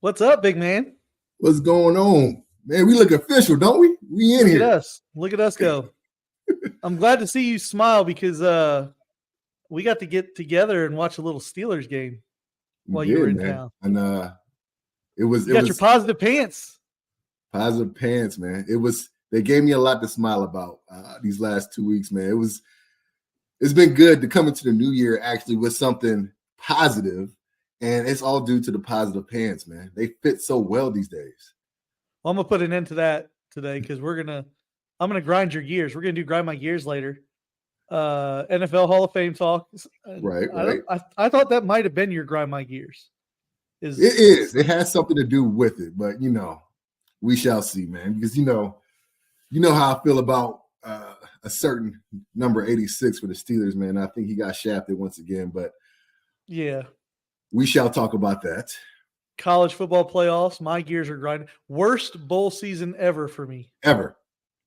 What's up, big man? What's going on? Man, we look official, don't we? We in here. Look at us. Look at us go. I'm glad to see you smile because we got to get together and watch a little Steelers game while you were in town. And you got your positive pants. Positive pants, man. They gave me a lot to smile about these last 2 weeks, man. It's been good to come into the new year actually with something positive. And it's all due to the positive pants, man. They fit so well these days. Well, I'm gonna put an end to that today because I'm gonna grind your gears. We're gonna do grind my gears later. NFL Hall of Fame talk. Right. I thought that might have been your grind my gears. It is. It has something to do with it, but we shall see, man. Because you know how I feel about a certain number 86 for the Steelers, man. I think he got shafted once again, but yeah. We shall talk about that. College football playoffs. My gears are grinding. Worst bowl season ever for me. Ever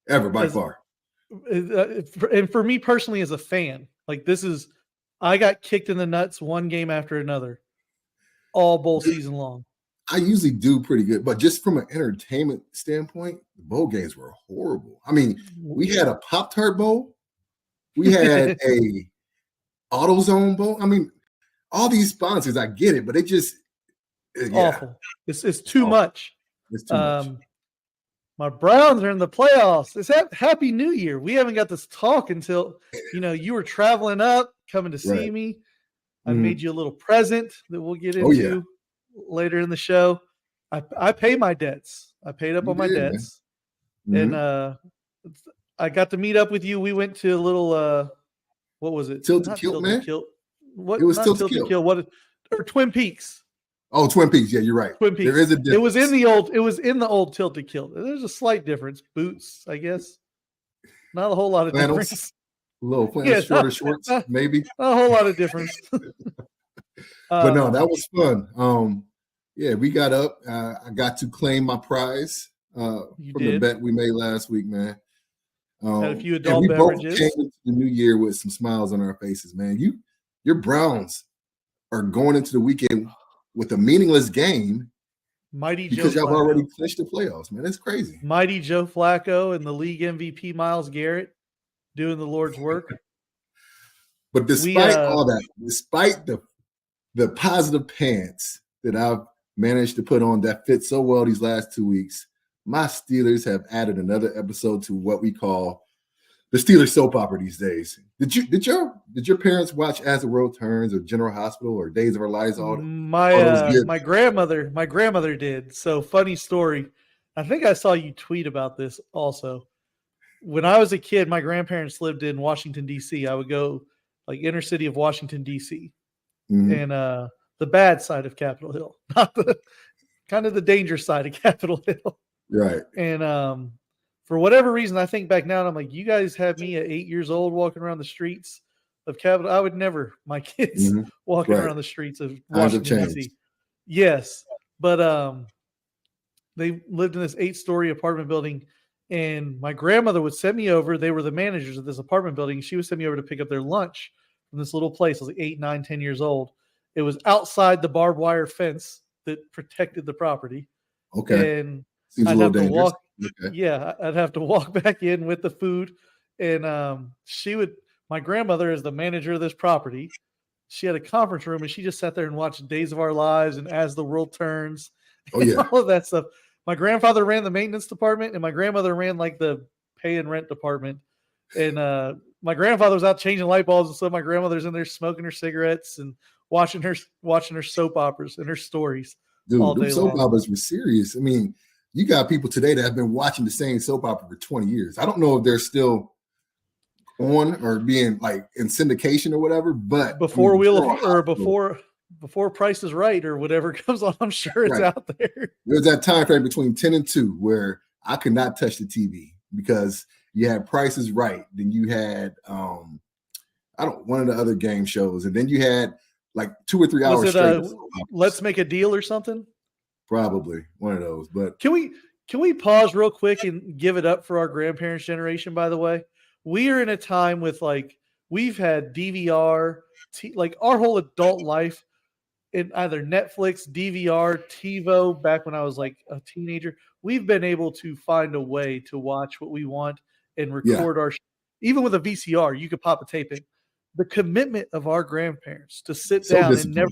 by far. And for me personally as a fan, I got kicked in the nuts one game after another all bowl season long. I usually do pretty good, but just from an entertainment standpoint, the bowl games were horrible. I mean, we had a Pop-Tart bowl. We had a AutoZone bowl. I mean, all these sponsors, I get it, but it just awful. It's too much. It's too much. My Browns are in the playoffs. It's Happy New Year. We haven't got this talk until you were traveling up, coming to see me. I made you a little present that we'll get into later in the show. I pay my debts. I paid up on my debts, and I got to meet up with you. We went to a little what was it? Tilted Kilt, man. What? It was Tilted Kilt. What? Or Twin Peaks. Oh, Twin Peaks. Yeah, you're right. Twin Peaks. There is a difference. It was in the old Tilted Kilt. There's a slight difference. Boots, I guess. Not a whole lot of difference. A little shorter shorts, maybe. Not a whole lot of difference. But no, that was fun. We got up. I got to claim my prize from the bet we made last week, man. Had a few adult beverages. Both came into the new year with some smiles on our faces, man. Your Browns are going into the weekend with a meaningless game because y'all already clinched the playoffs, man. That's crazy. Mighty Joe Flacco and the league MVP Myles Garrett doing the Lord's work. But despite all that, despite the positive pants that I've managed to put on that fit so well these last 2 weeks, my Steelers have added another episode to what we call the Steelers soap opera these days. Did your parents watch As the World Turns or General Hospital or Days of Our Lives? My grandmother did. So funny story. I think I saw you tweet about this also. When I was a kid, my grandparents lived in Washington, D.C. I would go inner city of Washington, D.C. And the bad side of Capitol Hill, not the kind of the dangerous side of Capitol Hill. Right. And for whatever reason, I think back now and I'm like, you guys had me at 8 years old walking around the streets of Capitol. I would never, my kids walking around the streets of Washington, D.C. Yes. But they lived in this 8-story apartment building, and my grandmother would send me over. They were the managers of this apartment building. She would send me over to pick up their lunch from this little place. I was 8, 9, 10 years old. It was outside the barbed wire fence that protected the property. Okay. And seems a little dangerous. I'd have to walk back in with the food. And my grandmother is the manager of this property. She had a conference room and she just sat there and watched Days of Our Lives and As the World Turns. All of that stuff. My grandfather ran the maintenance department and my grandmother ran the pay and rent department. And my grandfather was out changing light bulbs and stuff. My grandmother's in there smoking her cigarettes and watching her soap operas and her stories. Dude, all day soap long. operas were serious. I mean, you got people today that have been watching the same soap opera for 20 years. I don't know if they're still on or being in syndication or whatever, but before Price is Right or whatever comes on, I'm sure it's out there. There's that time frame between 10 and 2 where I could not touch the TV because you had Price is Right. Then you had one of the other game shows, and then you had 2 or 3 hours straight. Let's Make a Deal or something? Probably one of those. But can we pause real quick and give it up for our grandparents' generation? By the way, we are in a time with we've had DVR, our whole adult life. in either Netflix, DVR, TiVo, back when I was like a teenager, we've been able to find a way to watch what we want and record our even with a VCR, you could pop a tape in. The commitment of our grandparents to sit down and never,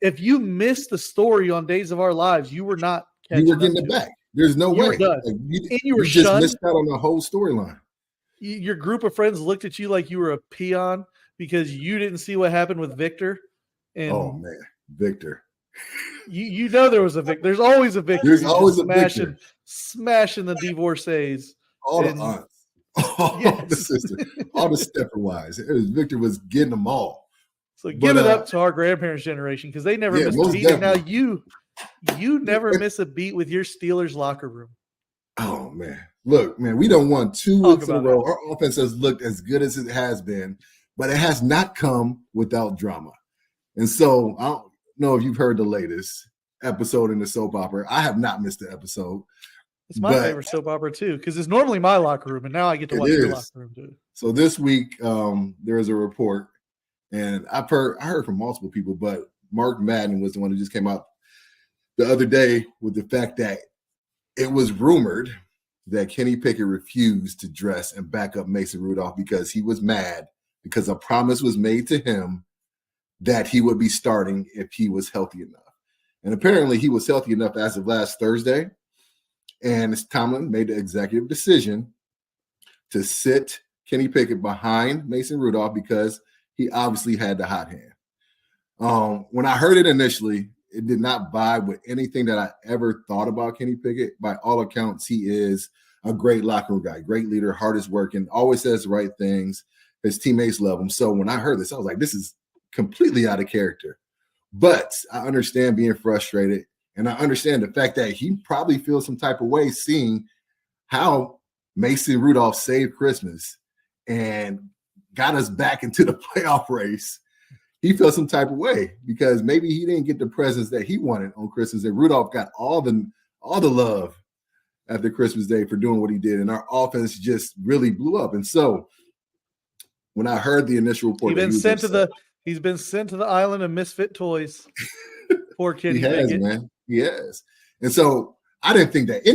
if you missed the story on Days of Our Lives, you were not catching You were getting it back. There's no way. You were done. Like, you were just shunned. missed out on the whole storyline. Your group of friends looked at you like you were a peon because you didn't see what happened with Victor. And oh man, Victor. You know there was a Victor. There's always a Victor. There's always a Victor. Smashing the divorcees. All the aunts. All the sisters. All the stepper wives. Victor was getting them all. So give it up to our grandparents' generation because they never missed a beat. And now you never miss a beat with your Steelers locker room. Oh man. Look, man, we don't want 2 weeks in a row. Our offense has looked as good as it has been, but it has not come without drama. And so I don't know if you've heard the latest episode in the soap opera. I have not missed the episode. It's my favorite soap opera too, because it's normally my locker room, and now I get to watch your locker room too. So this week, there is a report, and I heard from multiple people, but Mark Madden was the one who just came out the other day with the fact that it was rumored that Kenny Pickett refused to dress and back up Mason Rudolph because he was mad because a promise was made to him that he would be starting if he was healthy enough. And apparently he was healthy enough as of last Thursday. And Tomlin made the executive decision to sit Kenny Pickett behind Mason Rudolph because he obviously had the hot hand. When I heard it initially, it did not vibe with anything that I ever thought about Kenny Pickett. By all accounts, he is a great locker room guy, great leader, hardest working, always says the right things. His teammates love him. So when I heard this, I was like, this is completely out of character. But I understand being frustrated, and I understand the fact that he probably feels some type of way seeing how Mason Rudolph saved Christmas and got us back into the playoff race. He felt some type of way because maybe he didn't get the presents that he wanted on Christmas. And Rudolph got all the love after Christmas Day for doing what he did, and our offense just really blew up. And so when I heard the initial report, he's been sent to the island of misfit toys. Poor kid. He has, man. He has. And so I didn't think that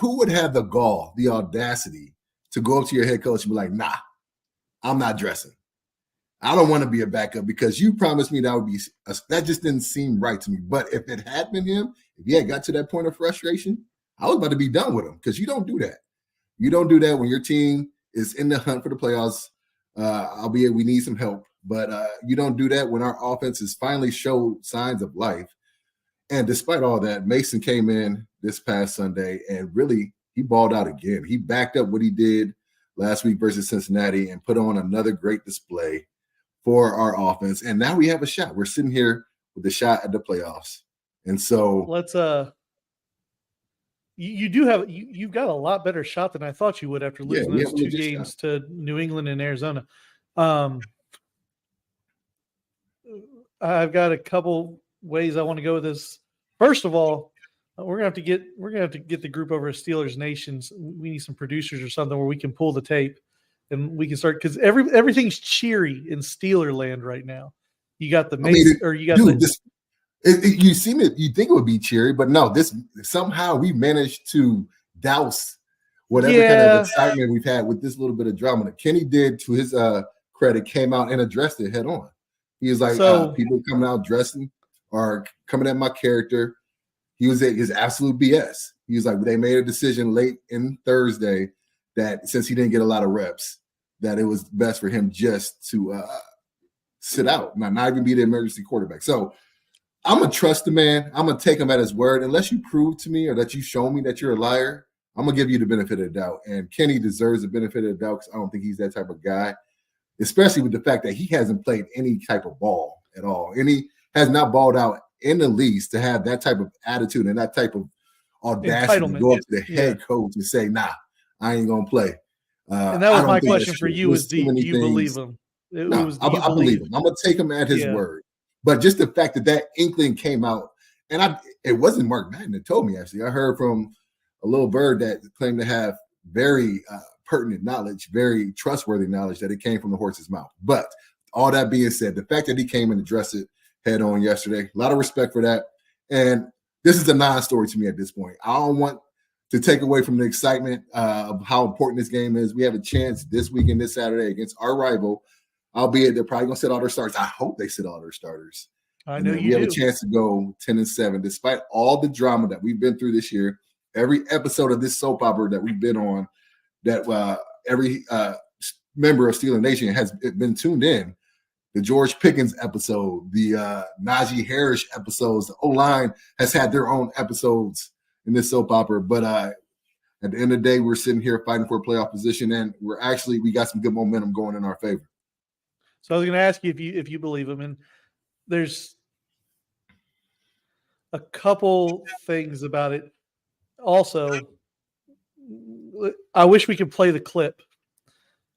who would have the gall, the audacity to go up to your head coach and be like, nah, I'm not dressing. I don't want to be a backup because you promised me that just didn't seem right to me. But if it had been him, if he had got to that point of frustration, I was about to be done with him because you don't do that. You don't do that when your team is in the hunt for the playoffs, albeit we need some help. But you don't do that when our offense has finally showed signs of life. And despite all that, Mason came in this past Sunday and really he balled out again. He backed up what he did last week versus Cincinnati and put on another great display for our offense. And now we have a shot. We're sitting here with a shot at the playoffs. And so let's you've got a lot better shot than I thought you would after losing those 2 games to New England and Arizona. I've got a couple ways I want to go with this. First of all, we're gonna have to get the group over at Steelers Nations. We need some producers or something where we can pull the tape and we can start because everything's cheery in Steeler land right now. You got the you think it would be cheery, but no, this somehow we managed to douse whatever kind of excitement we've had with this little bit of drama that Kenny did. To his credit, came out and addressed it head on. He was like, people coming out dressing or coming at my character. He was his absolute BS. He was like, they made a decision late in Thursday that since he didn't get a lot of reps, that it was best for him just to sit out, not even be the emergency quarterback. So I'm going to trust the man. I'm going to take him at his word. Unless you prove to me or that you show me that you're a liar, I'm going to give you the benefit of the doubt. And Kenny deserves the benefit of the doubt because I don't think he's that type of guy, especially with the fact that he hasn't played any type of ball at all. And he has not balled out in the least to have that type of attitude and that type of audacity to go up to the head coach and say, nah, I ain't going to play. And that was my question for you is, do you believe him? I believe him. I'm going to take him at his word. But just the fact that inkling came out, and it wasn't Mark Madden that told me, actually. I heard from a little bird that claimed to have very pertinent knowledge, very trustworthy knowledge, that it came from the horse's mouth. But all that being said, the fact that he came and addressed it head on yesterday. A lot of respect for that. And this is a non-story to me at this point. I don't want to take away from the excitement of how important this game is. We have a chance this weekend, this Saturday, against our rival, albeit they're probably going to sit all their starters. I hope they sit all their starters. I know you do. We have a chance to go 10-7, despite all the drama that we've been through this year. Every episode of this soap opera that we've been on, that every member of Steeler Nation has been tuned in. The George Pickens episode, the Najee Harris episodes, the O-line has had their own episodes in this soap opera. But at the end of the day, we're sitting here fighting for a playoff position, and we got some good momentum going in our favor. So I was going to ask you if you believe him, and there's a couple things about it. Also, I wish we could play the clip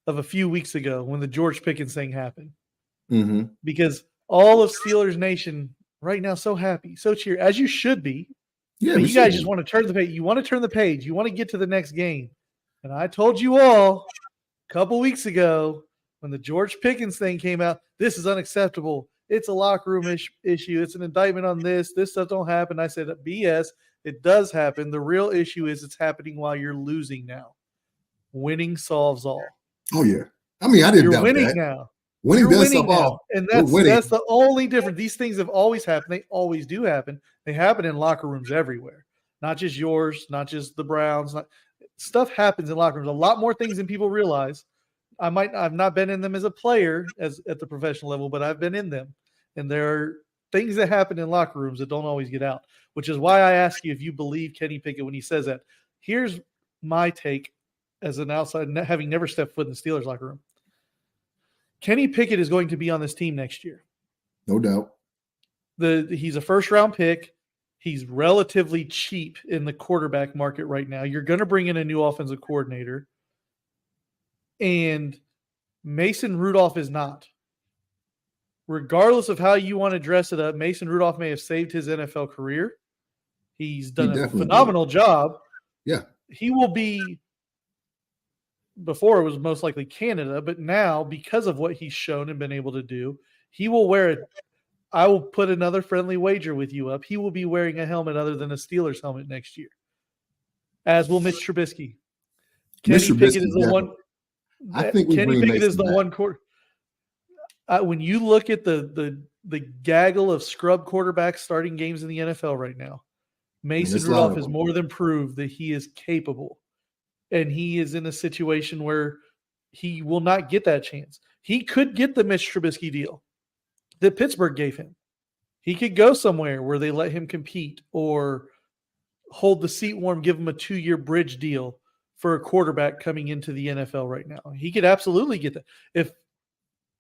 of a few weeks ago when the George Pickens thing happened. Mm-hmm. Because all of Steelers Nation right now so happy, so cheer, as you should be. Yeah, but you guys just want to turn the page. You want to turn the page. You want to get to the next game. And I told you all a couple weeks ago when the George Pickens thing came out, this is unacceptable. It's a locker room issue. It's an indictment on this. This stuff don't happen. I said, BS. It does happen. The real issue is it's happening while you're losing now. Winning solves all. Oh, yeah. I mean, I didn't doubt that. You're winning now. Winning does solve all. And that's the only difference. These things have always happened. They always do happen. They happen in locker rooms everywhere. Not just yours, not just the Browns. Stuff happens in locker rooms. A lot more things than people realize. I've not been in them as a player at the professional level, but I've been in them. And there are things that happen in locker rooms that don't always get out, which is why I ask you if you believe Kenny Pickett when he says that. Here's my take as an outsider, having never stepped foot in the Steelers locker room. Kenny Pickett is going to be on this team next year. No doubt. He's a first-round pick. He's relatively cheap in the quarterback market right now. You're going to bring in a new offensive coordinator. And Mason Rudolph is not. Regardless of how you want to dress it up, Mason Rudolph may have saved his NFL career. He's done a phenomenal job. Yeah. He will be, before it was most likely Canada, but now because of what he's shown and been able to do, he will wear it. I will put another friendly wager with you up. He will be wearing a helmet other than a Steelers helmet next year, as will Mitch Trubisky. Kenny Pickett is the one. I think Kenny Pickett is the one quarter. When you look at the gaggle of scrub quarterbacks starting games in the NFL right now, Mason Rudolph has more than proved that he is capable. And he is in a situation where he will not get that chance. He could get the Mitch Trubisky deal that Pittsburgh gave him. He could go somewhere where they let him compete or hold the seat warm, give him a 2-year bridge deal for a quarterback coming into the NFL right now. He could absolutely get that.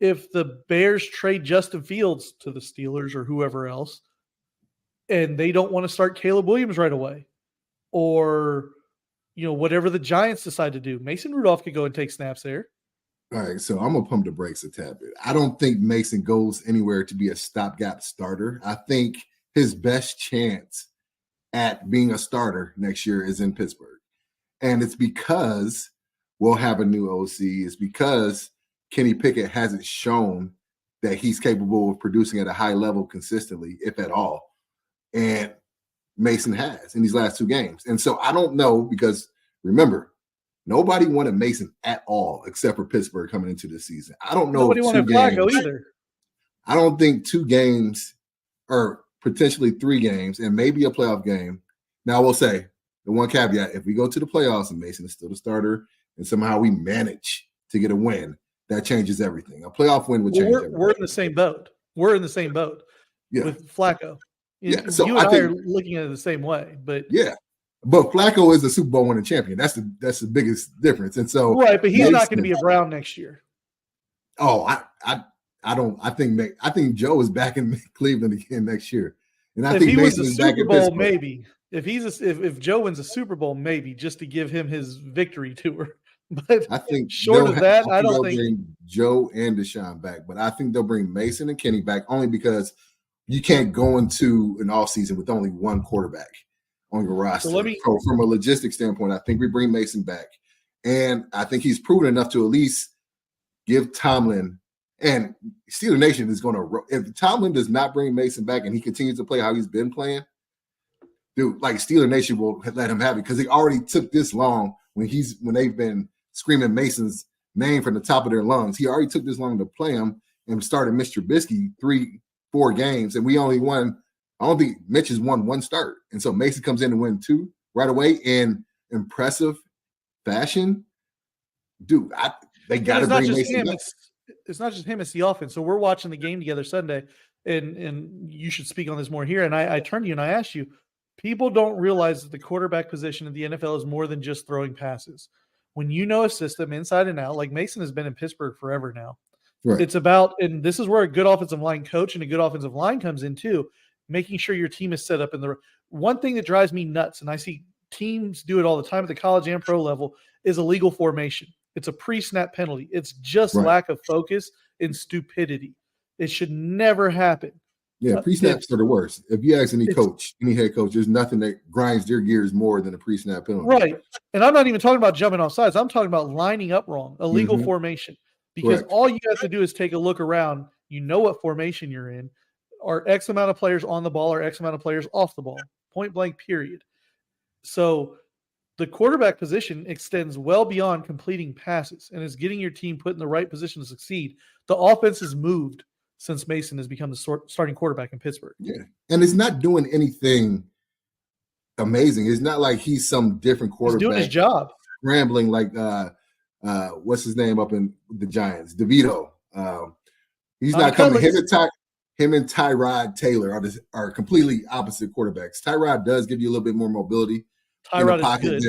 If the Bears trade Justin Fields to the Steelers or whoever else, and they don't want to start Caleb Williams right away, or whatever the Giants decide to do, Mason Rudolph could go and take snaps there. All right, so I'm going to pump the brakes a tad bit. I don't think Mason goes anywhere to be a stopgap starter. I think his best chance at being a starter next year is in Pittsburgh. And it's because we'll have a new OC. It's because Kenny Pickett hasn't shown that he's capable of producing at a high level consistently, if at all. And Mason has in these last 2 games. And so I don't know, because remember, nobody wanted Mason at all except for Pittsburgh coming into the season. I don't know. Nobody wanted Flacco either. I don't think 2 games or potentially 3 games and maybe a playoff game. Now, I will say the one caveat: if we go to the playoffs and Mason is still the starter and somehow we manage to get a win, that changes everything. A playoff win would change everything. We're in the same boat. With Flacco. Yeah, so you and I are looking at it the same way, but but Flacco is a Super Bowl winning champion. That's the biggest difference. And so right, but he's not going to be a Brown next year. Oh, I think Joe is back in Cleveland again next year, and I think Mason is back in Pittsburgh. Maybe if Joe wins a Super Bowl, maybe just to give him his victory tour. But I think short of that, I don't think bring Joe and Deshaun back. But I think they'll bring Mason and Kenny back only because you can't go into an offseason with only one quarterback on your roster. So from a logistics standpoint, I think we bring Mason back. And I think he's proven enough to at least give Tomlin And Steeler Nation is going to, if Tomlin does not bring Mason back and he continues to play how he's been playing, dude, like Steeler Nation will let him have it because they already took this long when they've been screaming Mason's name from the top of their lungs. He already took this long to play him and started Mr. Trubisky 3-4 games, and we only won. I don't think Mitch has won one start, and so Mason comes in and win 2 right away in impressive fashion. Dude, they got to bring Mason back. It's not just him, it's the offense. So we're watching the game together Sunday, and you should speak on this more here. And I turned to you and I asked you, people don't realize that the quarterback position in the NFL is more than just throwing passes. When you know a system inside and out, like Mason has been in Pittsburgh forever now, right. It's about, and this is where a good offensive line coach and a good offensive line comes in too, making sure your team is set up in the one thing that drives me nuts, and I see teams do it all the time at the college and pro level, is illegal formation. It's a pre-snap penalty. It's just lack of focus and stupidity. It should never happen. Yeah, pre-snaps are the worst. If you ask any coach, any head coach, there's nothing that grinds their gears more than a pre-snap penalty. Right. And I'm not even talking about jumping off sides. I'm talking about lining up wrong, illegal formation. Because all you have to do is take a look around. You know what formation you're in. Are X amount of players on the ball or X amount of players off the ball? Point blank, period. So the quarterback position extends well beyond completing passes and is getting your team put in the right position to succeed. The offense has moved since Mason has become the starting quarterback in Pittsburgh. Yeah, and it's not doing anything amazing. It's not like he's some different quarterback. He's doing his job. Scrambling like, what's his name up in the Giants? DeVito. He's not coming. Him and Tyrod Taylor are completely opposite quarterbacks. Tyrod does give you a little bit more mobility in the pocket,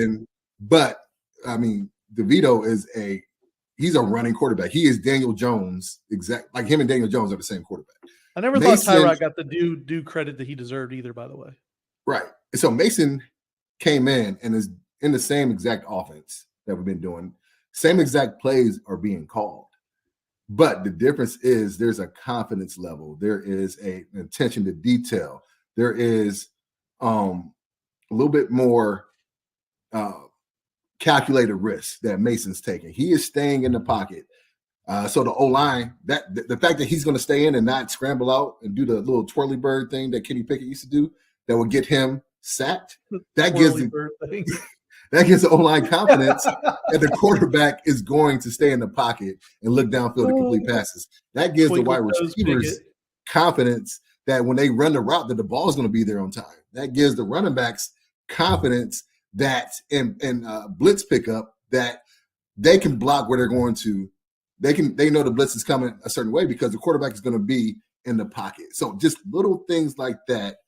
but I mean, DeVito he's a running quarterback. He is Daniel Jones, like him and Daniel Jones are the same quarterback. I never thought Tyrod got the due credit that he deserved either, by the way. Right. So Mason came in and is in the same exact offense that we've been doing. Same exact plays are being called. But the difference is there's a confidence level. There is an attention to detail. There is a little bit more calculated risk that Mason's taking. He is staying in the pocket. So the O-line, the fact that he's going to stay in and not scramble out and do the little twirly bird thing that Kenny Pickett used to do that would get him sacked, that gives the O-line confidence that the quarterback is going to stay in the pocket and look downfield to complete passes. That gives the wide receivers confidence that when they run the route, that the ball is going to be there on time. That gives the running backs confidence that in blitz pickup that they can block where they're going to. They know the blitz is coming a certain way because the quarterback is going to be in the pocket. So just little things like that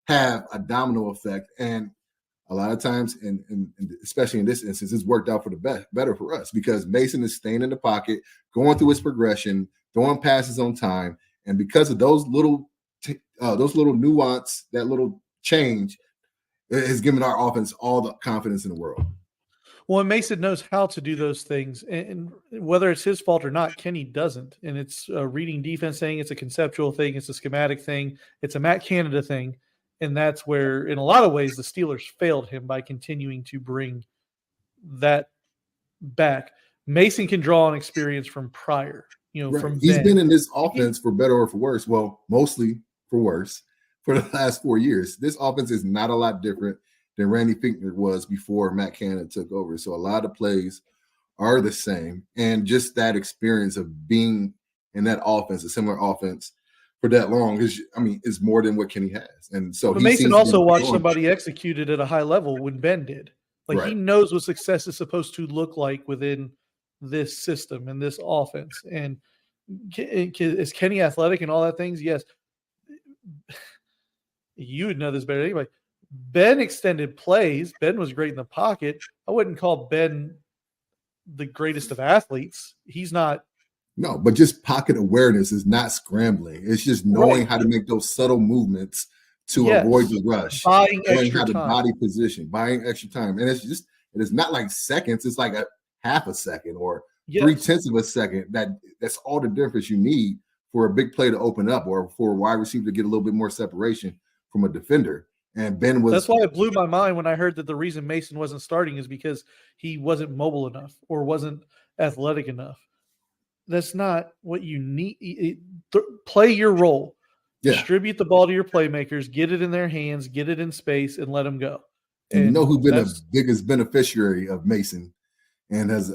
have a domino effect. And a lot of times, and especially in this instance, it's worked out for the better for us because Mason is staying in the pocket, going through his progression, throwing passes on time, and because of those little nuance, that little change, it has given our offense all the confidence in the world. Well, and Mason knows how to do those things, and whether it's his fault or not, Kenny doesn't. And it's a reading defense thing, it's a conceptual thing, it's a schematic thing, it's a Matt Canada thing. And that's where, in a lot of ways, the Steelers failed him by continuing to bring that back. Mason can draw on experience from prior, from he's been in this offense for better or for worse. Well, mostly for worse for the last 4 years. This offense is not a lot different than Randy Fichtner was before Matt Canada took over. So a lot of plays are the same. And just that experience of being in that offense, a similar offense, for that long is more than what Kenny has. And so Mason also watched somebody execute it at a high level when Ben did. He knows what success is supposed to look like within this system and this offense. And is Kenny athletic and all that things? Yes. You would know this better anyway. Ben extended plays. Ben was great in the pocket. I wouldn't call Ben the greatest of athletes. He's not. No, but just pocket awareness is not scrambling. It's just knowing how to make those subtle movements to avoid the rush. Buying knowing how to body position, buying extra time. And it is not like seconds. It's like a half a second or 0.3 of a second. That's all the difference you need for a big play to open up or for a wide receiver to get a little bit more separation from a defender. And Ben was. That's why it blew my mind when I heard that the reason Mason wasn't starting is because he wasn't mobile enough or wasn't athletic enough. that's not what you need. Play your role. Yeah. Distribute the ball to your playmakers, get it in their hands, get it in space, and let them go. And you know who's been the biggest beneficiary of Mason, and has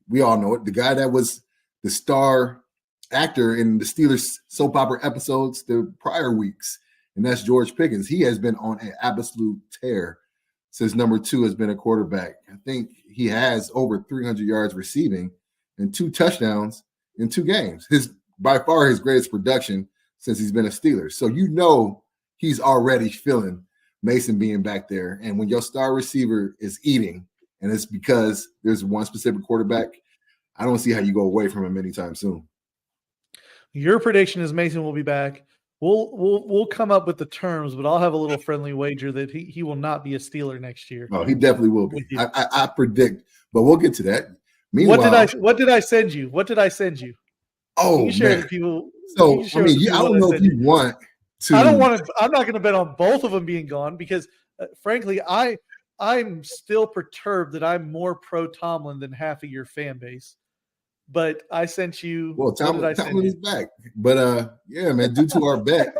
we all know it, the guy that was the star actor in the Steelers soap opera episodes the prior weeks, and that's George Pickens. He has been on an absolute tear since number 2 has been a quarterback. I think he has over 300 yards receiving and 2 touchdowns in 2 games. By far his greatest production since he's been a Steeler. So you know he's already feeling Mason being back there. And when your star receiver is eating, and it's because there's one specific quarterback, I don't see how you go away from him anytime soon. Your prediction is Mason will be back. We'll come up with the terms, but I'll have a little friendly wager that he will not be a Steeler next year. Oh, he definitely will be. I predict, but we'll get to that. Meanwhile, what did I send you? What did I send you? Oh, man. People. So I mean, I don't know if you want to. I don't want to. I'm not going to bet on both of them being gone because, frankly, I'm still perturbed that I'm more pro Tomlin than half of your fan base. But I sent you. Well, Tomlin is back, but yeah, man. Due to our bet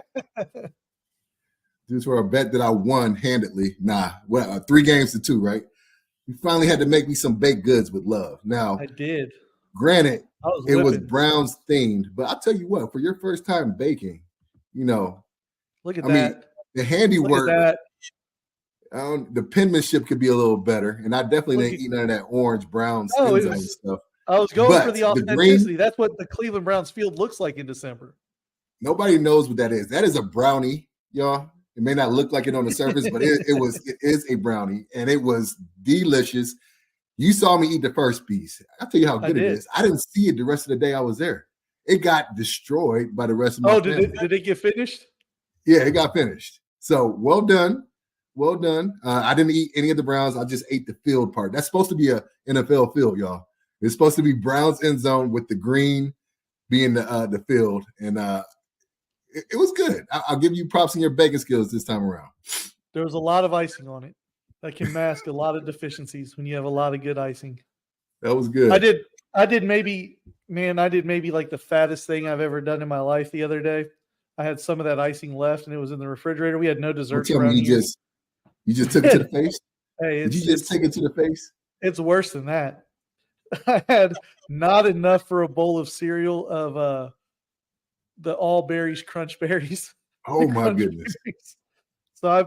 that I won handedly. 3-2, right? You finally had to make me some baked goods with love. Now I did. Granted, it was Browns themed, but I'll tell you what, for your first time baking, look at that. Mean, the handiwork, the penmanship could be a little better, and I definitely didn't eat none of that orange Browns stuff. I was going for the authenticity. That's what the Cleveland Browns field looks like in December. Nobody knows what that is. That is a brownie, y'all. It may not look like it on the surface, but it is a brownie, and it was delicious. You saw me eat the first piece. I'll tell you how good it is. I didn't see it the rest of the day I was there. It got destroyed by the rest of my family. Did it get finished? Yeah, it got finished. So well done. Well done. I didn't eat any of the Browns. I just ate the field part. That's supposed to be a NFL field, y'all. It's supposed to be Browns end zone with the green being the field. And it was good. I'll give you props in your baking skills this time around. There was a lot of icing on it. That can mask a lot of deficiencies when you have a lot of good icing. That was good. I did maybe like the fattest thing I've ever done in my life the other day. I had some of that icing left, and it was in the refrigerator. We had no dessert. You just took it to the face? Hey, did you just take it to the face? It's worse than that. I had not enough for a bowl of cereal of the all berries crunch berries. Oh my goodness. Berries. So I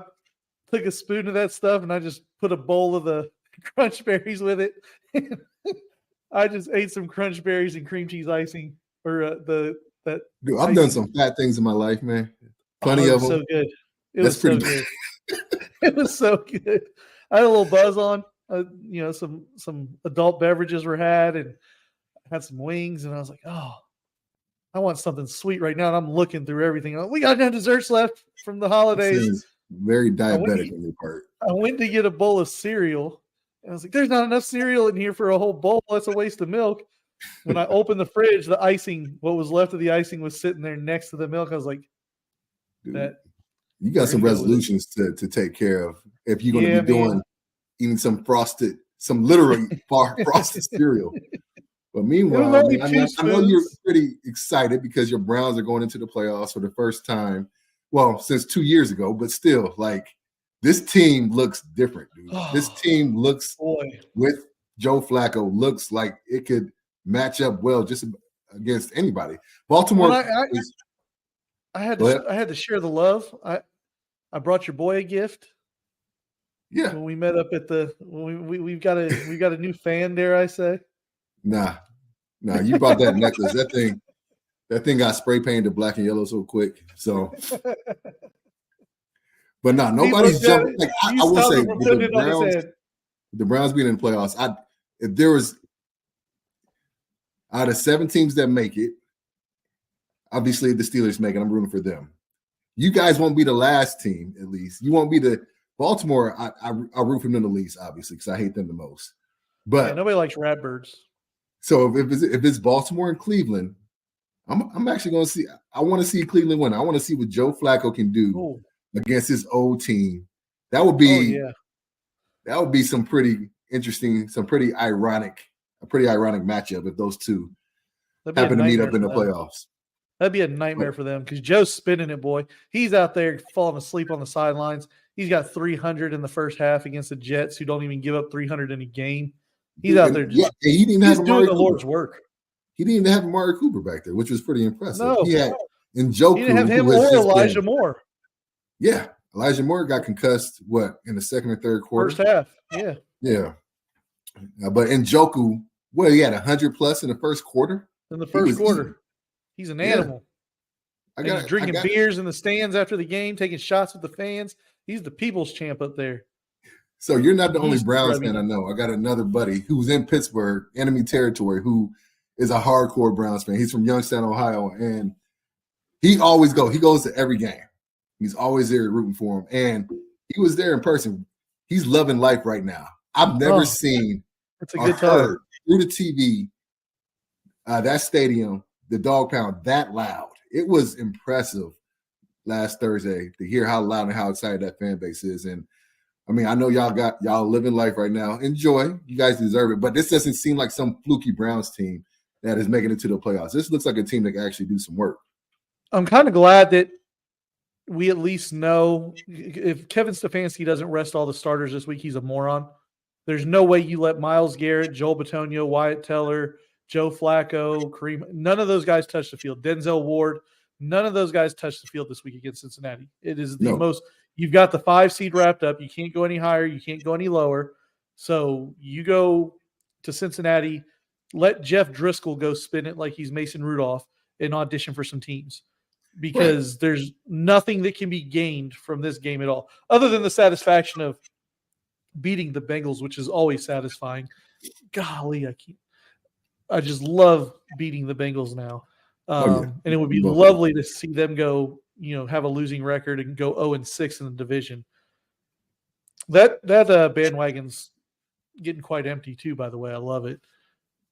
took a spoon of that stuff and I just put a bowl of the crunch berries with it. I just ate some crunch berries and cream cheese icing Dude, I've done some fat things in my life, man. Plenty of them. So good. It was so good. It was so good. I had a little buzz on. Some adult beverages were had, and had some wings, and I was like, oh, I want something sweet right now. And I'm looking through everything. We got no desserts left from the holidays. Very diabetic on your part. I went to get a bowl of cereal, and I was like, there's not enough cereal in here for a whole bowl. That's a waste of milk. When I opened the fridge, the icing, what was left of the icing was sitting there next to the milk. I was like, dude, you got some resolutions to take care of if you're going to be eating some literally frosted cereal. But meanwhile, I know you're pretty excited because your Browns are going into the playoffs for the first time. Well, since 2 years ago, but still, like, this team looks different, dude. This team looks, with Joe Flacco, looks like it could match up well just against anybody. Baltimore. I had to share the love. I brought your boy a gift. Yeah. When we met up at we've got a new fan, dare I say? Nah, you brought that necklace. That thing got spray painted black and yellow so quick. So, but nobody's jumping. Like, I will say, the Browns being in the playoffs, if there was out of 7 teams that make it, obviously the Steelers make it. I'm rooting for them. You guys won't be the last team, at least. You won't be the Baltimore. I root for them the least, obviously, because I hate them the most. But nobody likes Ratbirds. So if it's Baltimore and Cleveland, I'm actually going to see. I want to see Cleveland win. I want to see what Joe Flacco can do against his old team. That would be that would be some pretty interesting, a pretty ironic matchup if those two happen to meet up in the playoffs. That'd be a nightmare for them because Joe's spinning it, boy. He's out there falling asleep on the sidelines. He's got 300 in the first half against the Jets, who don't even give up 300 in a game. He's out there just he didn't he's have doing the Lord's work. He didn't even have Amari Cooper back there, which was pretty impressive. No. He had Njoku. He didn't have him or Elijah Moore. Yeah. Elijah Moore got concussed, in the second or third quarter? First half, yeah. Yeah. But Njoku, he had 100+ in the first quarter? In the first quarter. He's an animal. He's drinking beers in the stands after the game, taking shots with the fans. He's the people's champ up there. So you're not the only Browns fan I know. I got another buddy who's in Pittsburgh, enemy territory, who is a hardcore Browns fan. He's from Youngstown, Ohio, and he goes to every game. He's always there rooting for him. And he was there in person. He's loving life right now. I've never seen or heard through the TV that stadium, the dog pound, that loud. It was impressive last Thursday to hear how loud and how excited that fan base is. And I mean, I know y'all living life right now. Enjoy. You guys deserve it. But this doesn't seem like some fluky Browns team that is making it to the playoffs. This looks like a team that can actually do some work. I'm kind of glad that we at least know if Kevin Stefanski doesn't rest all the starters this week, he's a moron. There's no way you let Myles Garrett, Joel Bitonio, Wyatt Teller, Joe Flacco, Kareem, none of those guys touch the field. Denzel Ward, none of those guys touch the field this week against Cincinnati. It is the most – you've got the 5 seed wrapped up. You can't go any higher. You can't go any lower. So you go to Cincinnati, let Jeff Driscoll go spin it like he's Mason Rudolph and audition for some teams because there's nothing that can be gained from this game at all other than the satisfaction of beating the Bengals, which is always satisfying. Golly, I just love beating the Bengals now. And it would be lovely to see them go, have a losing record and go 0-6 in the division. That bandwagon's getting quite empty too, by the way. I love it.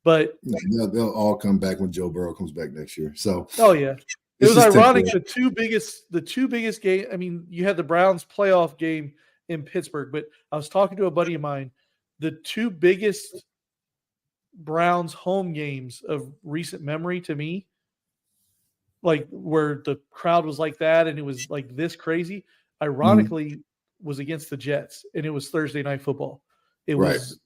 But they'll all come back when Joe Burrow comes back next year. So it was ironic. The two biggest game. I mean, you had the Browns playoff game in Pittsburgh, but I was talking to a buddy of mine. The two biggest Browns home games of recent memory to me, like where the crowd was like that and it was like this crazy, ironically, was against the Jets, and it was Thursday Night Football. It was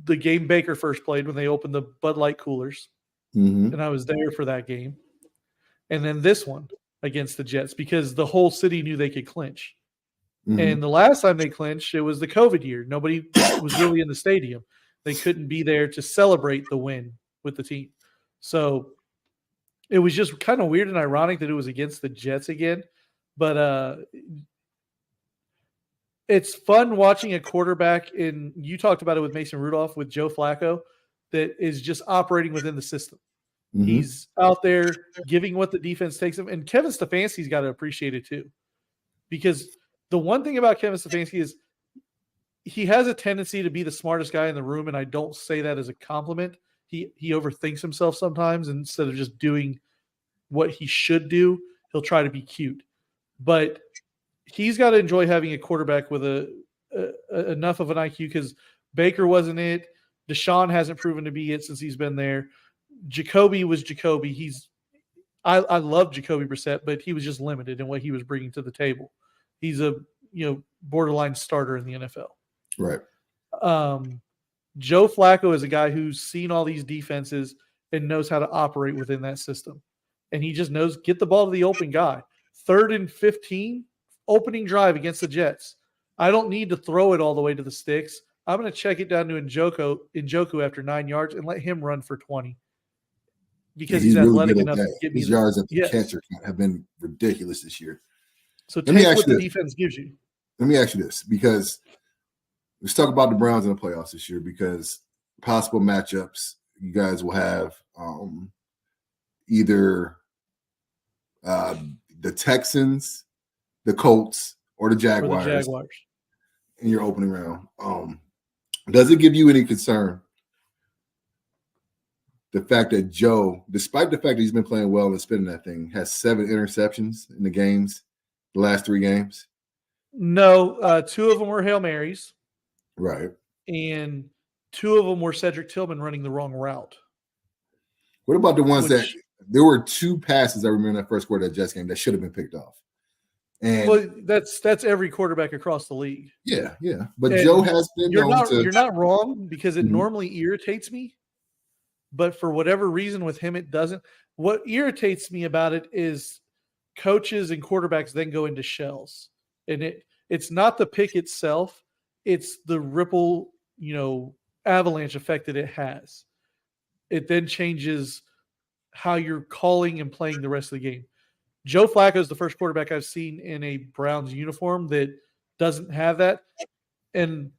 the game Baker first played when they opened the Bud Light coolers, and I was there for that game. And then this one against the Jets because the whole city knew they could clinch. And the last time they clinched, it was the COVID year. Nobody was really in the stadium. They couldn't be there to celebrate the win with the team. So it was just kind of weird and ironic that it was against the Jets again. But it's fun watching a quarterback you talked about it with Mason Rudolph, with Joe Flacco, that is just operating within the system. He's out there giving what the defense takes him. And Kevin Stefanski's got to appreciate it too. Because the one thing about Kevin Stefanski is he has a tendency to be the smartest guy in the room, and I don't say that as a compliment. He overthinks himself sometimes, and instead of just doing what he should do, he'll try to be cute. But he's got to enjoy having a quarterback with enough of an IQ because Baker wasn't it. Deshaun hasn't proven to be it since he's been there. Jacoby was Jacoby. I love Jacoby Brissett, but he was just limited in what he was bringing to the table. He's a borderline starter in the NFL. Right. Joe Flacco is a guy who's seen all these defenses and knows how to operate within that system. And he just knows, get the ball to the open guy. 3rd and 15, opening drive against the Jets. I don't need to throw it all the way to the sticks. I'm going to check it down to Njoku after 9 yards and let him run for 20. Because he's athletic really enough to get me his yards at the catcher have been ridiculous this year. So take what the defense gives you. Let me ask you this, because let's talk about the Browns in the playoffs this year, because possible matchups you guys will have either the Texans, the Colts, or the Jaguars, in your opening round. Does it give you any concern the fact that Joe, despite the fact that he's been playing well and spinning that thing, has 7 interceptions in the last 3 games? No, 2 of them were Hail Marys. Right. And 2 of them were Cedric Tillman running the wrong route. What about the ones that there were 2 passes I remember in that first quarter of that Jets game that should have been picked off? And well, that's every quarterback across the league. Yeah. But Joe has been you're not wrong, because it normally irritates me, but for whatever reason with him it doesn't. What irritates me about it is coaches and quarterbacks then go into shells, and it's not the pick itself, it's the ripple, avalanche effect that it has. It then changes how you're calling and playing the rest of the game. Joe Flacco is the first quarterback I've seen in a Browns uniform that doesn't have that. And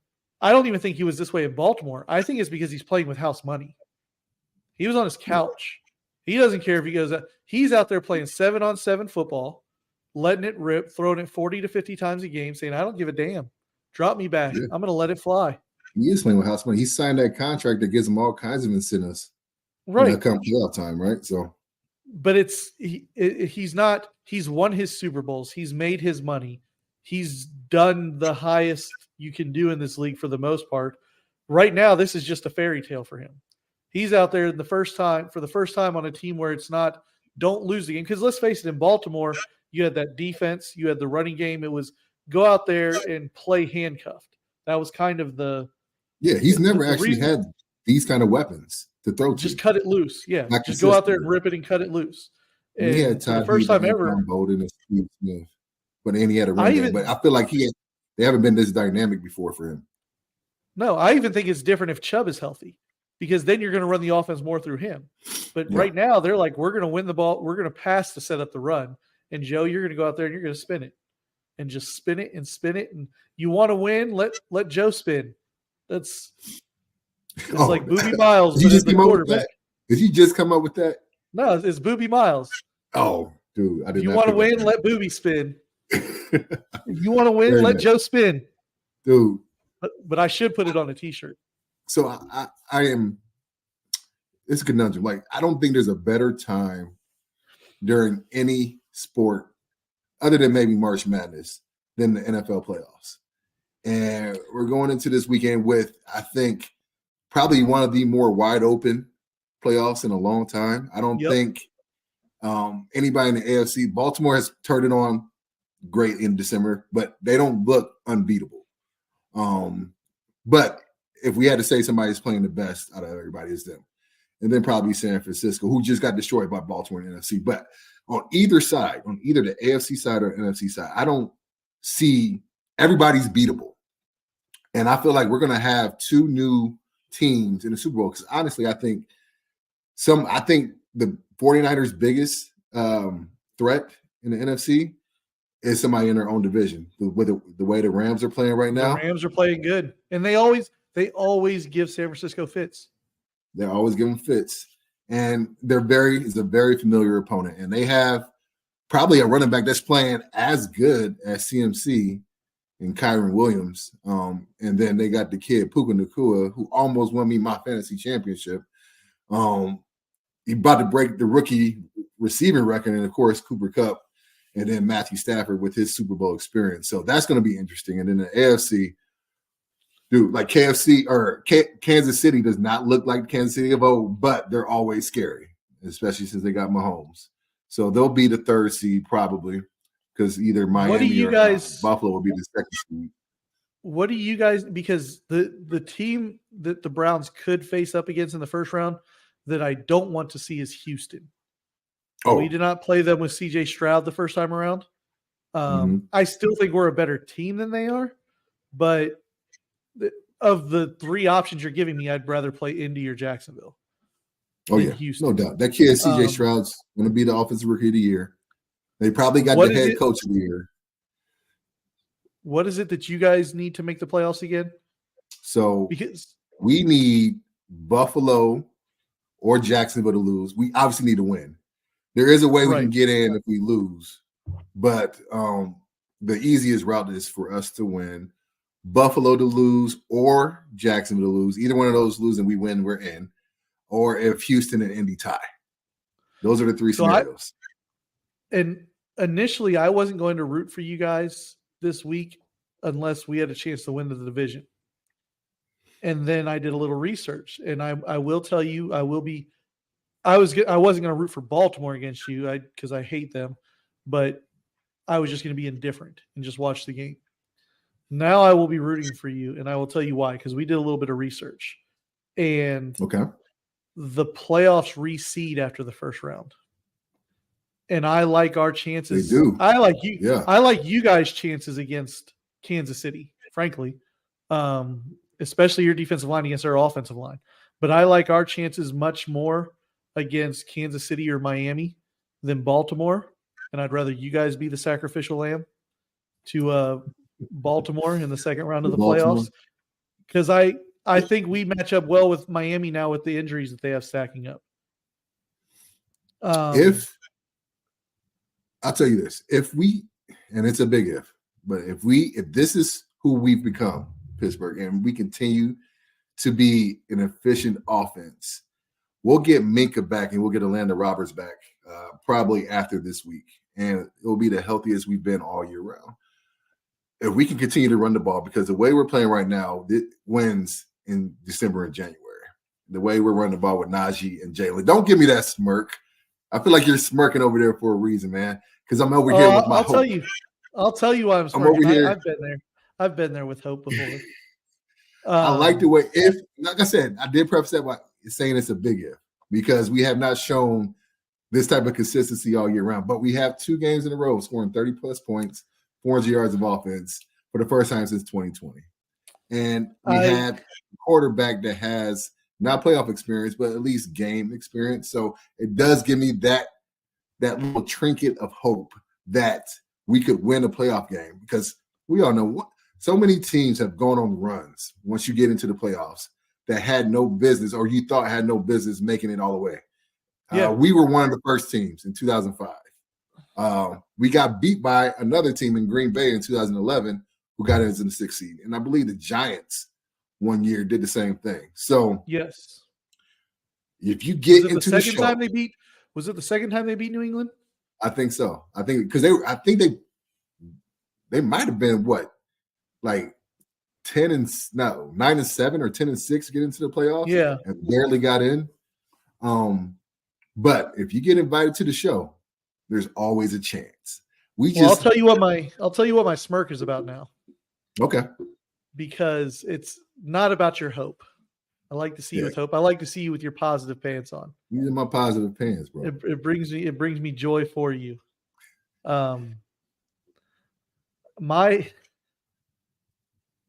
I don't even think he was this way in Baltimore. I think it's because he's playing with house money. He was on his couch. He doesn't care if he goes out. He's out there playing 7-on-7 football, letting it rip, throwing it 40 to 50 times a game, saying, I don't give a damn. Drop me back. Yeah. I'm going to let it fly. He is playing with house money. He signed that contract that gives him all kinds of incentives. Right. Come playoff time, right? So, but he's won his Super Bowls. He's made his money. He's done the highest you can do in this league for the most part. Right now, this is just a fairy tale for him. He's out there for the first time on a team where it's not, don't lose the game. Because let's face it, in Baltimore, you had that defense, you had the running game. It was go out there and play handcuffed. That was kind of he's never actually had these kind of weapons to throw to. Just cut it loose. Yeah. Just go out there and rip it and cut it loose. And he had the first time ever. Bolden and Steve Smith. But then he had a run game. But I feel like they haven't been this dynamic before for him. No, I even think it's different if Chubb is healthy, because then you're going to run the offense more through him. But right now, they're like, we're going to win the ball. We're going to pass to set up the run. And Joe, you're going to go out there and you're going to spin it. And just spin it and spin it. And you want to win, let Joe spin. It's like Booby Miles, but as the quarterback. Did you just come up with that? No, it's Booby Miles. Oh, dude. I did you want to win, let Booby spin. If you want to win, let Joe spin. Dude. But I should put it on a T-shirt. So I am – it's a conundrum. Like, I don't think there's a better time during any sport other than maybe March Madness than the NFL playoffs. And we're going into this weekend with, I think, probably one of the more wide open playoffs in a long time. I don't think anybody in the AFC, Baltimore has turned it on great in December, but they don't look unbeatable. But if we had to say somebody's playing the best out of everybody, it's them. And then probably San Francisco, who just got destroyed by Baltimore in the NFC. But on either side, on either the AFC side or NFC side, I don't see everybody's beatable. And I feel like we're going to have 2 new teams in the Super Bowl. Because honestly, I think the 49ers' biggest threat in the NFC is somebody in their own division. The way the Rams are playing right now. The Rams are playing good. And they always give San Francisco fits. They're always giving fits. And it's a very familiar opponent. And they have probably a running back that's playing as good as CMC and Kyron Williams. And then they got the kid, Puka Nacua, who almost won me my fantasy championship. He about to break the rookie receiving record, and of course, Cooper Kupp, and then Matthew Stafford with his Super Bowl experience. So that's going to be interesting. And then the AFC, dude, like KFC or Kansas City does not look like Kansas City of old, but they're always scary, especially since they got Mahomes. So they'll be the 3rd seed probably, because either Miami or Buffalo will be the 2nd seed. What do you guys, because the team that the Browns could face up against in the first round that I don't want to see is Houston. We did not play them with CJ Stroud the first time around. I still think we're a better team than they are, but of the 3 options you're giving me, I'd rather play Indy or Jacksonville. Oh, yeah, Houston. No doubt. That kid, CJ Stroud's going to be the offensive rookie of the year. They probably got the head coach of the year. What is it that you guys need to make the playoffs again? So because we need Buffalo or Jacksonville to lose. We obviously need to win. There is a way we can get in if we lose, but the easiest route is for us to win, Buffalo to lose, or Jacksonville to lose. Either one of those lose and we win, we're in. Or if Houston and Indy tie. Those are the 3 scenarios. And initially, I wasn't going to root for you guys this week unless we had a chance to win the division. And then I did a little research, and I will tell you, I will be I wasn't going to root for Baltimore against you because I hate them, but I was just going to be indifferent and just watch the game. Now I will be rooting for you, and I will tell you why, because we did a little bit of research. And the playoffs reseed after the first round. And I like our chances. They do. I like you. Yeah. I like you guys' chances against Kansas City, frankly. Especially your defensive line against our offensive line. But I like our chances much more against Kansas City or Miami than Baltimore. And I'd rather you guys be the sacrificial lamb to Baltimore in the second round of the playoffs. Because I think we match up well with Miami now with the injuries that they have stacking up. I'll tell you this, and it's a big if, but if this is who we've become, Pittsburgh, and we continue to be an efficient offense, we'll get Minka back and we'll get Alanda Roberts back probably after this week. And it'll be the healthiest we've been all year round. If we can continue to run the ball, because the way we're playing right now, it wins in December and January. The way we're running the ball with Najee and Jalen. Don't give me that smirk. I feel like you're smirking over there for a reason, man. Because I'm over here with my hope. I'll tell you why I'm smirking. I've been there. I've been there with hope before. I like the way, like I said, I did preface that by saying it's a big if, because we have not shown this type of consistency all year round. But we have 2 games in a row scoring 30-plus points, 400 yards of offense for the first time since 2020. And we had a quarterback that has not playoff experience, but at least game experience. So it does give me that little trinket of hope that we could win a playoff game, because we all know so many teams have gone on runs once you get into the playoffs that had no business, or you thought had no business making it all the way. Yeah. We were one of the first teams in 2005. We got beat by another team in Green Bay in 2011 who got us in the 6th seed. And I believe the Giants one year did the same thing. So yes, if you get into the second time they beat, was it the second time they beat New England? I think so. I think because they might have been like 9-7 or 10-6 to get into the playoffs. Yeah, and barely got in. But if you get invited to the show, there's always a chance. I'll tell you what my smirk is about now. Okay. Because it's not about your hope. I like to see you with hope. I like to see you with your positive pants on. These are my positive pants, bro. It brings me joy for you. My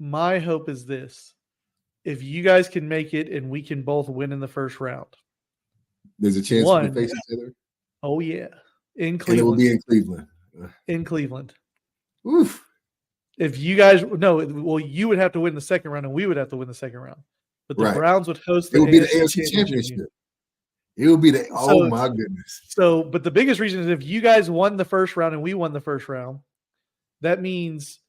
hope is this: if you guys can make it and we can both win in the first round, there's a chance we face each other. Oh yeah, in Cleveland. And it will be in Cleveland. In Cleveland. Oof. If you guys you would have to win the second round and we would have to win the second round. But the Browns would host it would be the AFC Championship. It would be my goodness. So, but the biggest reason is if you guys won the first round and we won the first round, that means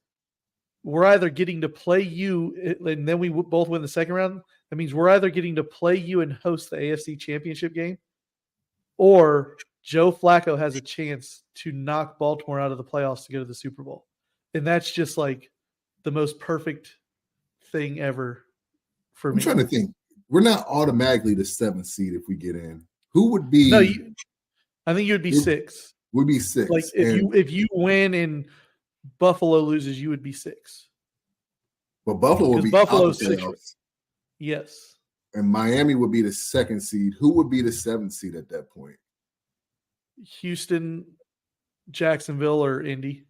we're either getting to play you and then we both win the second round. That means we're either getting to play you and host the AFC Championship game, or Joe Flacco has a chance to knock Baltimore out of the playoffs to go to the Super Bowl. And that's just like the most perfect thing ever for me. I'm trying to think. We're not automatically the 7th seed if we get in. Who would be? No, I think you would be 6. Would be 6. Like if you win and Buffalo loses, you would be 6. But Buffalo would be Buffalo's 6. Yes. And Miami would be the 2nd seed. Who would be the 7th seed at that point? Houston, Jacksonville, or Indy.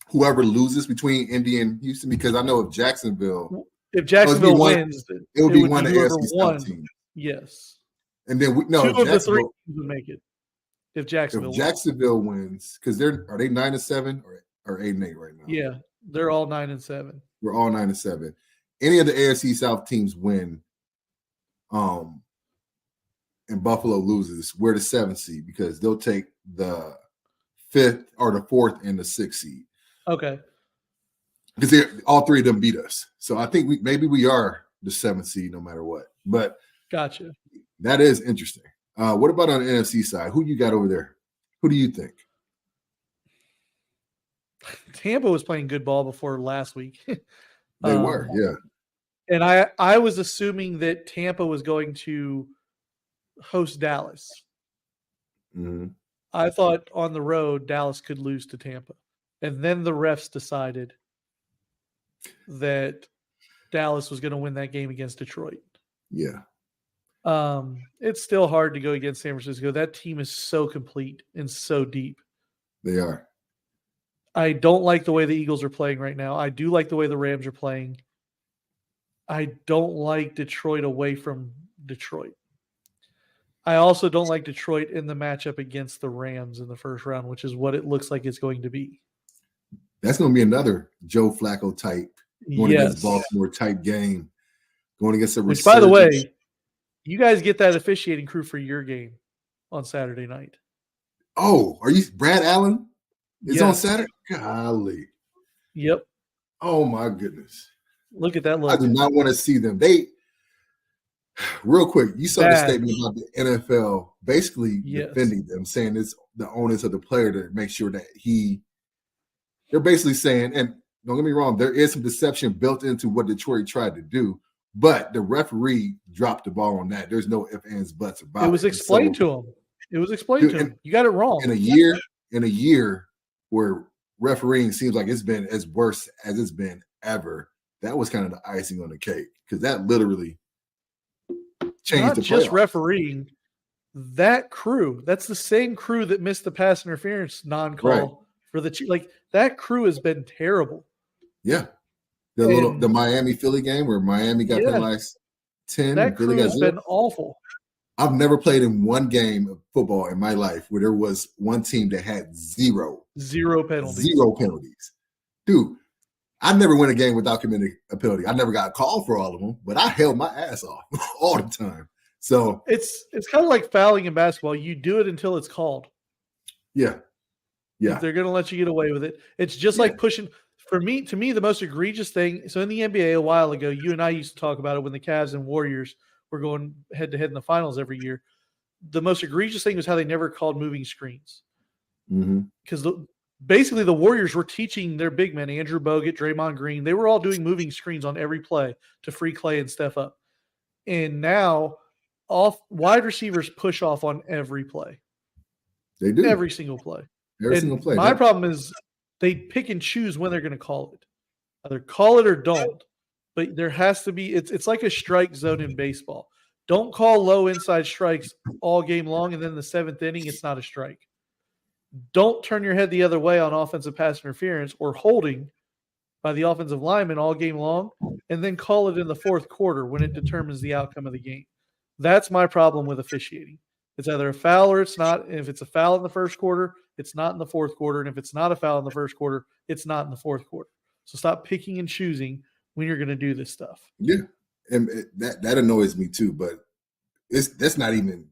Whoever loses between Indy and Houston, because I know if Jacksonville wins, it would be one of the AFC South teams. Yes. And then 2 of the 3 would make it. If Jacksonville wins, because are they 9-7 or 8-8 right now? Yeah, they're all 9-7. We're all 9-7. Any of the AFC South teams win, and Buffalo loses, we're the 7th seed because they'll take the 5th or the 4th and the 6th seed. Okay. Because all 3 of them beat us. So I think maybe we are the 7th seed no matter what. But gotcha. That is interesting. What about on the NFC side? Who you got over there? Who do you think? Tampa was playing good ball before last week. They were, yeah. And I was assuming that Tampa was going to host Dallas. Mm-hmm. I thought on the road Dallas could lose to Tampa. And then the refs decided that Dallas was going to win that game against Detroit. Yeah. It's still hard to go against San Francisco. That team is so complete and so deep. They are. I don't like the way the Eagles are playing right now. I do like the way the Rams are playing. I don't like Detroit away from Detroit. I also don't like Detroit in the matchup against the Rams in the first round, which is what it looks like it's going to be. That's going to be another Joe Flacco type, going against Baltimore type game, going against a resurgence. Which, by the way, you guys get that officiating crew for your game on Saturday night. Oh, are you Brad Allen? It's on Saturday? Golly. Yep. Oh, my goodness. Look at that look. I do not want to see them. Real quick, you saw the statement about the NFL basically defending them, saying it's the onus of the player to make sure that they're basically saying, and don't get me wrong, there is some deception built into what Detroit tried to do, but the referee dropped the ball on that. There's no ifs, ands, buts about it. It was explained to him. It was explained to him. You got it wrong. In a year where refereeing seems like it's been as worse as it's been ever, that was kind of the icing on the cake, because that literally changed not the just playoffs. Refereeing. That crew, that's the same crew that missed the pass interference non-call for the Chiefs. Like, that crew has been terrible. Yeah. The Miami Philly game where Miami got penalized 10. That crew has been awful. I've never played in one game of football in my life where there was one team that had zero penalties. Dude, I never won a game without committing a penalty. I never got a call for all of them, but I held my ass off all the time. So it's kind of like fouling in basketball. You do it until it's called. Yeah. If they're going to let you get away with it. It's just like pushing. To me, the most egregious thing. So in the NBA a while ago, you and I used to talk about it when the Cavs and Warriors were going head to head in the finals every year. The most egregious thing was how they never called moving screens. Because basically the Warriors were teaching their big men, Andrew Bogut, Draymond Green, they were all doing moving screens on every play to free Clay and step up. And now wide receivers push off on every play. They do. Every single play. Every single play. My problem is they pick and choose when they're going to call it. Either call it or don't. But there has to be – it's like a strike zone in baseball. Don't call low inside strikes all game long, and then in the seventh inning, it's not a strike. Don't turn your head the other way on offensive pass interference or holding by the offensive lineman all game long, and then call it in the fourth quarter when it determines the outcome of the game. That's my problem with officiating. It's either a foul or it's not. And if it's a foul in the first quarter, it's not in the fourth quarter. And if it's not a foul in the first quarter, it's not in the fourth quarter. So stop picking and choosing when you're going to do this stuff. Yeah. And that annoys me too, but they're not even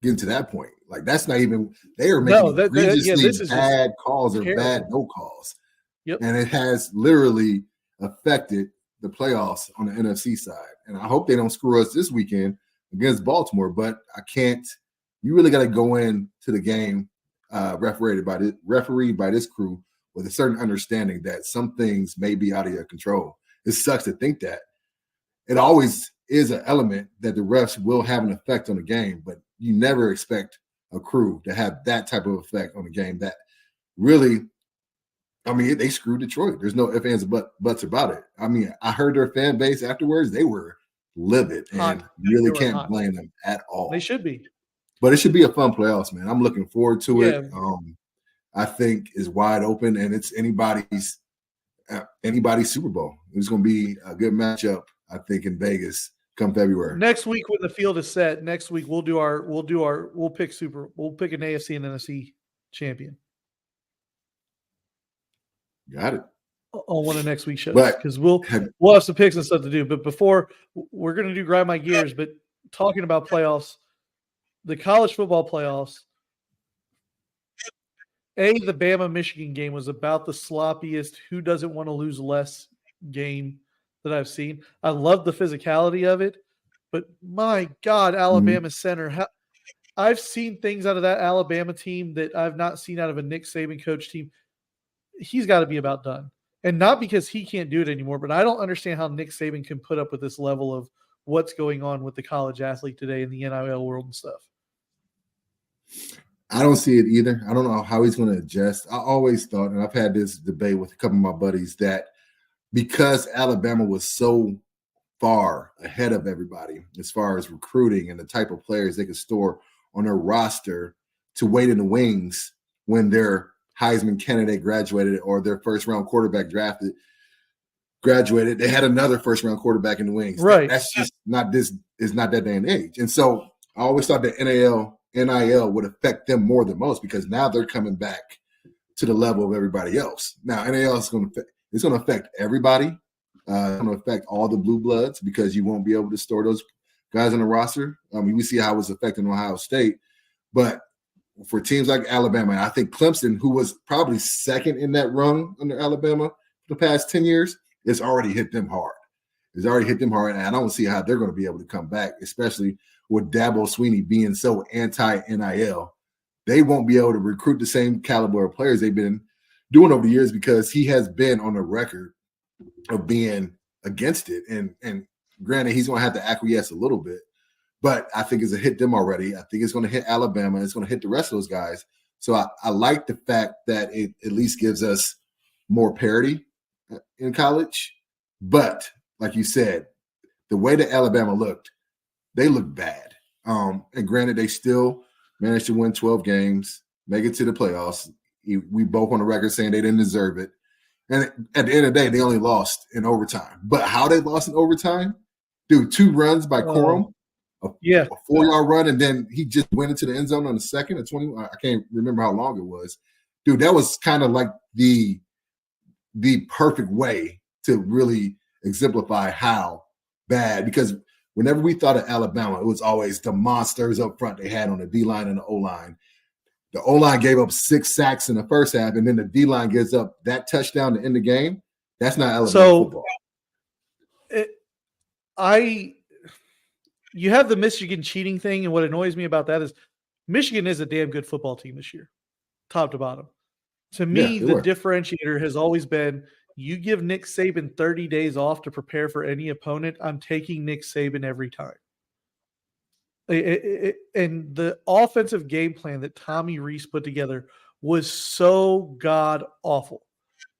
getting to that point. Like, that's not even, they are making egregiously bad calls or bad no calls. Yep. And it has literally affected the playoffs on the NFC side. And I hope they don't screw us this weekend against Baltimore, but you really got to go into the game refereed by this crew with a certain understanding that some things may be out of your control. It sucks to think that. It always is an element that the refs will have an effect on the game, but you never expect a crew to have that type of effect on the game that really, I mean, they screwed Detroit. There's no ifs, ands, buts about it. I mean, I heard their fan base afterwards. They were livid and really can't blame them at all. They should be. But it should be a fun playoffs, man. I'm looking forward to it. I think is wide open, and it's anybody's Super Bowl. It's going to be a good matchup, I think, in Vegas come February. Next week when the field is set, we'll pick an AFC and NFC champion. Got it. On one of next week's shows, But because we'll have some picks and stuff to do. But before we're going to do grind my gears, but talking about playoffs, the college football playoffs. The Bama-Michigan game was about the sloppiest, who doesn't want to lose less game that I've seen. I love the physicality of it, but my God, Alabama center. I've seen things out of that Alabama team that I've not seen out of a Nick Saban coach team. He's got to be about done. And not because he can't do it anymore, but I don't understand how Nick Saban can put up with this level of what's going on with the college athlete today in the NIL world and stuff. I don't see it either. I don't know how he's going to adjust. I always thought, and I've had this debate with a couple of my buddies, that because Alabama was so far ahead of everybody as far as recruiting and the type of players they could store on their roster to wait in the wings when their Heisman candidate graduated or their first-round quarterback graduated, they had another first-round quarterback in the wings. Right. That's just not this is not that day and age. And so I always thought that NIL would affect them more than most because now they're coming back to the level of everybody else. Now NIL is going to affect everybody. It's going to affect all the blue bloods because you won't be able to store those guys on the roster. I mean, we see how it's affecting Ohio State, but for teams like Alabama, and I think Clemson, who was probably second in that run under Alabama for the past 10 years, it's already hit them hard. It's already hit them hard, and I don't see how they're going to be able to come back, especially with Dabo Swinney being so anti-NIL. They won't be able to recruit the same caliber of players they've been doing over the years because he has been on the record of being against it. And granted, he's going to have to acquiesce a little bit, but I think it's hit them already. I think it's going to hit Alabama. It's going to hit the rest of those guys. So I like the fact that it at least gives us more parity in college. But like you said, the way that Alabama looked, they looked bad. And granted, they still managed to win 12 games, make it to the playoffs. We both on the record saying they didn't deserve it. And at the end of the day, they only lost in overtime. But how they lost in overtime? Dude, 2 runs by Corum, a 4-yard run, and then he just went into the end zone on the second at 20. I can't remember how long it was. Dude, that was kind of like the perfect way to really exemplify how bad. Because whenever we thought of Alabama, it was always the monsters up front they had on the D-line and the O-line. The O-line gave up 6 sacks in the first half, and then the D-line gives up that touchdown to end the game. That's not Alabama football. You have the Michigan cheating thing, and what annoys me about that is Michigan is a damn good football team this year, top to bottom. To me, the differentiator has always been you give Nick Saban 30 days off to prepare for any opponent, I'm taking Nick Saban every time. And the offensive game plan that Tommy Rees put together was so god awful.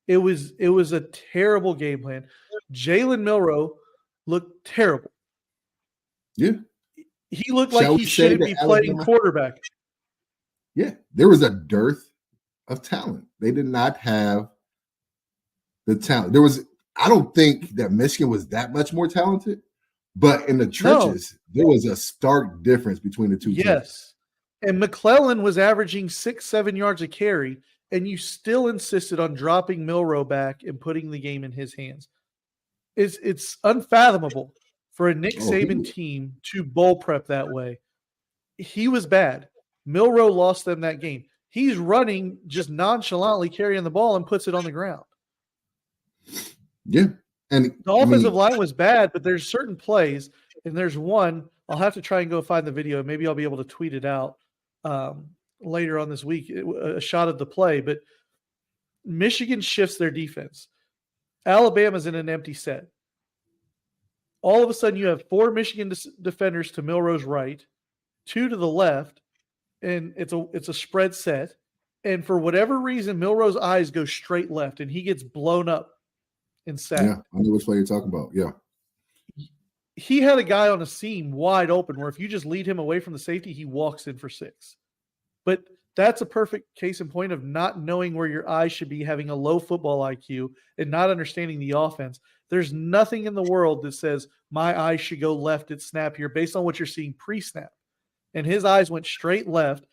It was a terrible game plan. Jalen Milroe looked terrible. Yeah. He looked like he shouldn't be playing quarterback. Yeah. There was a dearth of talent. They did not have the talent. I don't think that Michigan was that much more talented. But in the trenches, there was a stark difference between the two teams. Yes. And McClellan was averaging 6-7 yards a carry, and you still insisted on dropping Milroe back and putting the game in his hands. It's unfathomable for a Nick Saban team to bowl prep that way. He was bad. Milroe lost them that game. He's running, just nonchalantly carrying the ball and puts it on the ground. Yeah. And the offensive line was bad, but there's certain plays, and there's one. I'll have to try and go find the video. Maybe I'll be able to tweet it out later on this week, a shot of the play. But Michigan shifts their defense. Alabama's in an empty set. All of a sudden, you have 4 Michigan defenders to Milroe's right, 2 to the left, and it's a spread set. And for whatever reason, Milroe's eyes go straight left, and he gets blown up. And sacked. Yeah, I know which play you're talking about. Yeah. He had a guy on a seam wide open where if you just lead him away from the safety, he walks in for 6. But that's a perfect case in point of not knowing where your eyes should be, having a low football IQ, and not understanding the offense. There's nothing in the world that says my eyes should go left at snap here based on what you're seeing pre-snap. And his eyes went straight left,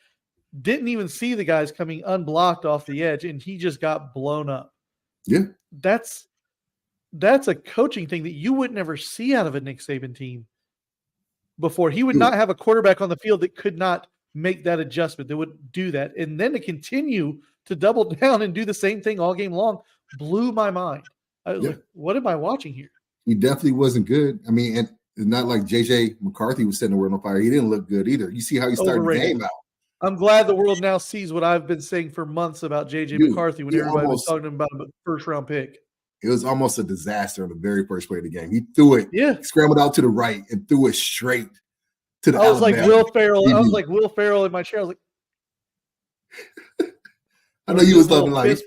didn't even see the guys coming unblocked off the edge, and he just got blown up. Yeah. That's a coaching thing that you would never see out of a Nick Saban team before. He would not have a quarterback on the field that could not make that adjustment, that would do that. And then to continue to double down and do the same thing all game long blew my mind. I was like, what am I watching here? He definitely wasn't good. I mean, and it's not like J.J. McCarthy was setting the world on fire. He didn't look good either. You see how he started the game out. I'm glad the world now sees what I've been saying for months about J.J. McCarthy when everybody was talking about a first-round pick. It was almost a disaster on the very first play of the game. He threw it, scrambled out to the right, and threw it straight to the I was Alabama. like Will Ferrell. I was like Will Ferrell in my chair. I was like, I know you was loving like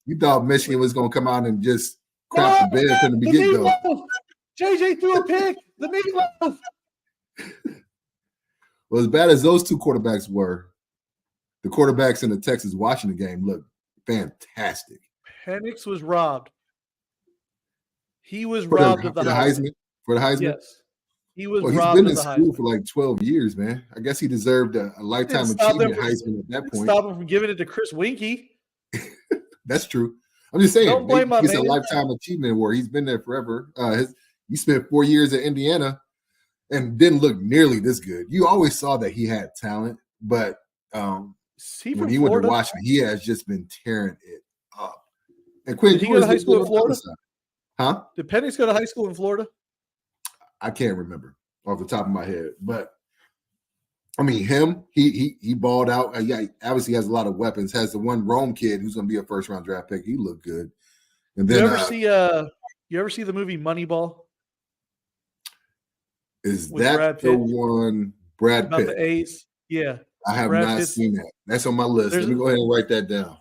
you thought Michigan was going to come out and just crap the bed from the beginning. JJ threw a pick. The meatloaf. Well, as bad as those two quarterbacks were, the quarterbacks in the Texas-Washington game looked fantastic. Penix was robbed. He was robbed of the Heisman. For the Heisman? Yes. He was robbed of the Heisman. He's been in school for like 12 years, man. I guess he deserved a lifetime achievement Heisman at that point. Stop him from giving it to Chris Winkie. That's true. I'm just saying. Don't blame my man. It's a lifetime achievement award. He's been there forever. He spent 4 years at Indiana and didn't look nearly this good. You always saw that he had talent, but when he went to Washington, he has just been tearing it up. And Quinn, did he go to high school in Florida? Huh? Did Penix go to high school in Florida? I can't remember off the top of my head, but I mean, he balled out. Yeah, obviously has a lot of weapons. Has the one Rome kid who's going to be a first-round draft pick. He looked good. And then you ever see the movie Moneyball? Is that the one Brad Pitt? About the A's? Yeah. I have not seen that. That's on my list. Let me go ahead and write that down.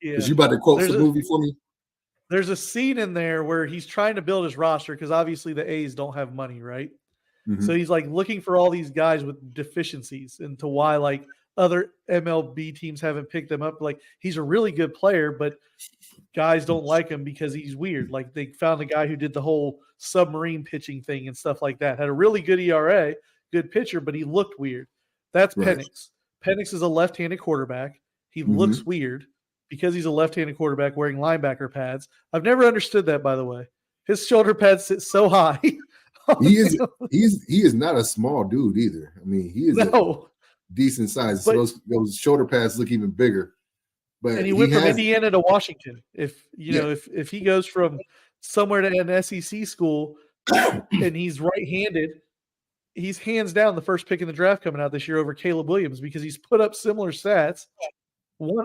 Yeah. Because you about to quote the movie for me? There's a scene in there where he's trying to build his roster because obviously the A's don't have money, right? Mm-hmm. So he's like looking for all these guys with deficiencies and to why like other MLB teams haven't picked them up. Like he's a really good player, but guys don't like him because he's weird. Like they found a guy who did the whole submarine pitching thing and stuff like that. Had a really good ERA, good pitcher, but he looked weird. That's right. Penix. Penix is a left-handed quarterback. He looks weird because he's a left-handed quarterback wearing linebacker pads. I've never understood that, by the way. His shoulder pads sit so high. He is not a small dude either. I mean, he is a decent size. So those shoulder pads look even bigger. But and he went from Indiana to Washington. If he goes from somewhere to an SEC school and he's right-handed, he's hands down the first pick in the draft coming out this year over Caleb Williams because he's put up similar stats.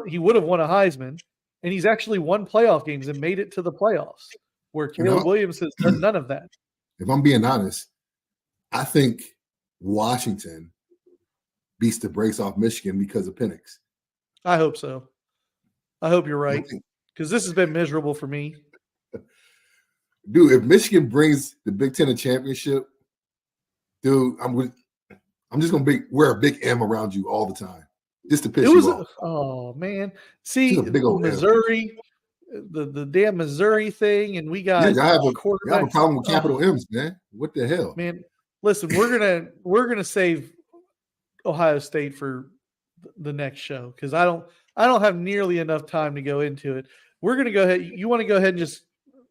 He would have won a Heisman, and he's actually won playoff games and made it to the playoffs, where Caleb Williams has done none of that. If I'm being honest, I think Washington beats the brakes off Michigan because of Penix. I hope so. I hope you're right, because this has been miserable for me. Dude, if Michigan brings the Big Ten a championship, dude, I'm just gonna wear a big M around you all the time, just to piss you off. Oh man, see Missouri, the damn Missouri thing, and we got I have a problem with capital M's, man. What the hell, man? Listen, we're gonna save Ohio State for the next show because I don't have nearly enough time to go into it. We're gonna go ahead. You want to go ahead and just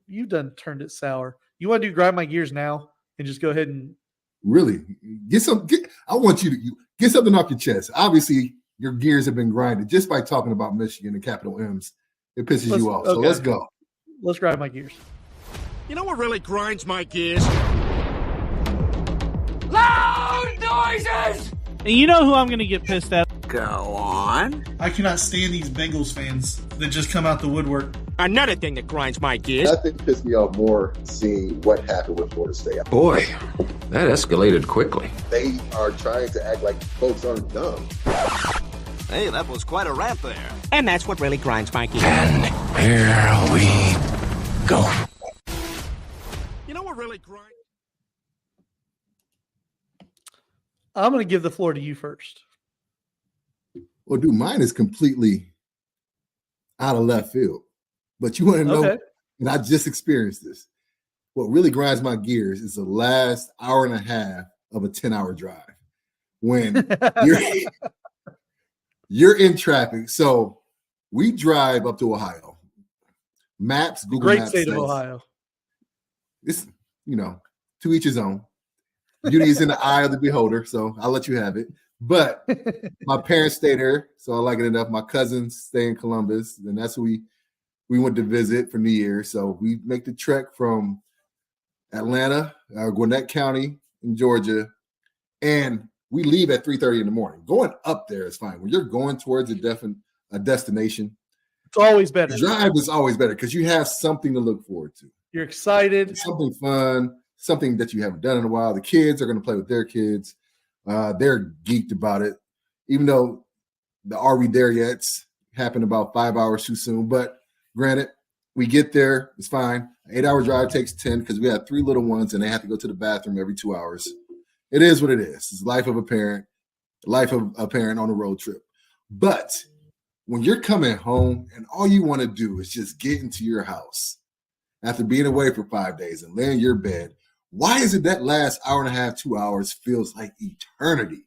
you've done turned it sour. You want to do grind my gears now and just go ahead and. Really, I want you to get something off your chest. Obviously, your gears have been grinded just by talking about Michigan and capital M's. It pisses you off. So let's go. Let's grind my gears. You know what really grinds my gears? Loud noises! And you know who I'm going to get pissed at? Go on. I cannot stand these Bengals fans that just come out the woodwork. Another thing that grinds my gears. Nothing pissed me off more seeing what happened with Florida State. Boy, that escalated quickly. They are trying to act like folks aren't dumb. Hey, that was quite a rant there. And that's what really grinds my gears. And here we go. You know what really grinds? I'm going to give the floor to you first. Well, dude, mine is completely out of left field. But you want to know, and I just experienced this. What really grinds my gears is the last hour and a half of a 10-hour drive. When you're in traffic. So we drive up to Ohio. Google Maps state of Ohio. It's, to each his own. Beauty is in the eye of the beholder, so I'll let you have it. But my parents stay there, so I like it enough. My cousins stay in Columbus, and that's who we went to visit for New Year's. So we make the trek from Atlanta, Gwinnett County in Georgia, and we leave at 3:30 in the morning. Going up there is fine. When you're going towards a destination, It's always better. The drive is always better because you have something to look forward to. You're excited. Something fun, something that you haven't done in a while. The kids are going to play with their kids. They're geeked about it, even though the "Are we there yet's" happened about 5 hours too soon. But granted, we get there. It's fine. An 8-hour drive takes 10 because we have 3 little ones and they have to go to the bathroom every 2 hours. It is what it is. It's the life of a parent on a road trip. But when you're coming home and all you want to do is just get into your house after being away for 5 days and lay in your bed, why is it that last hour and a half, 2 hours feels like eternity?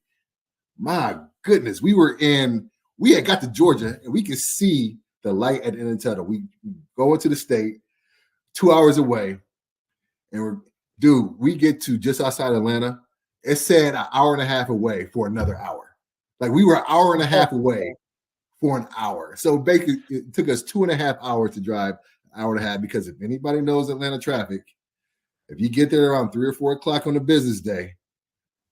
My goodness, we had got to Georgia and we could see the light at the end of the tunnel. We go into the state 2 hours away and we get to just outside Atlanta. It said an hour and a half away for another hour. Like we were an hour and a half away for an hour. So basically it took us 2.5 hours to drive an hour and a half, because if anybody knows Atlanta traffic, if you get there around 3 or 4 o'clock on a business day,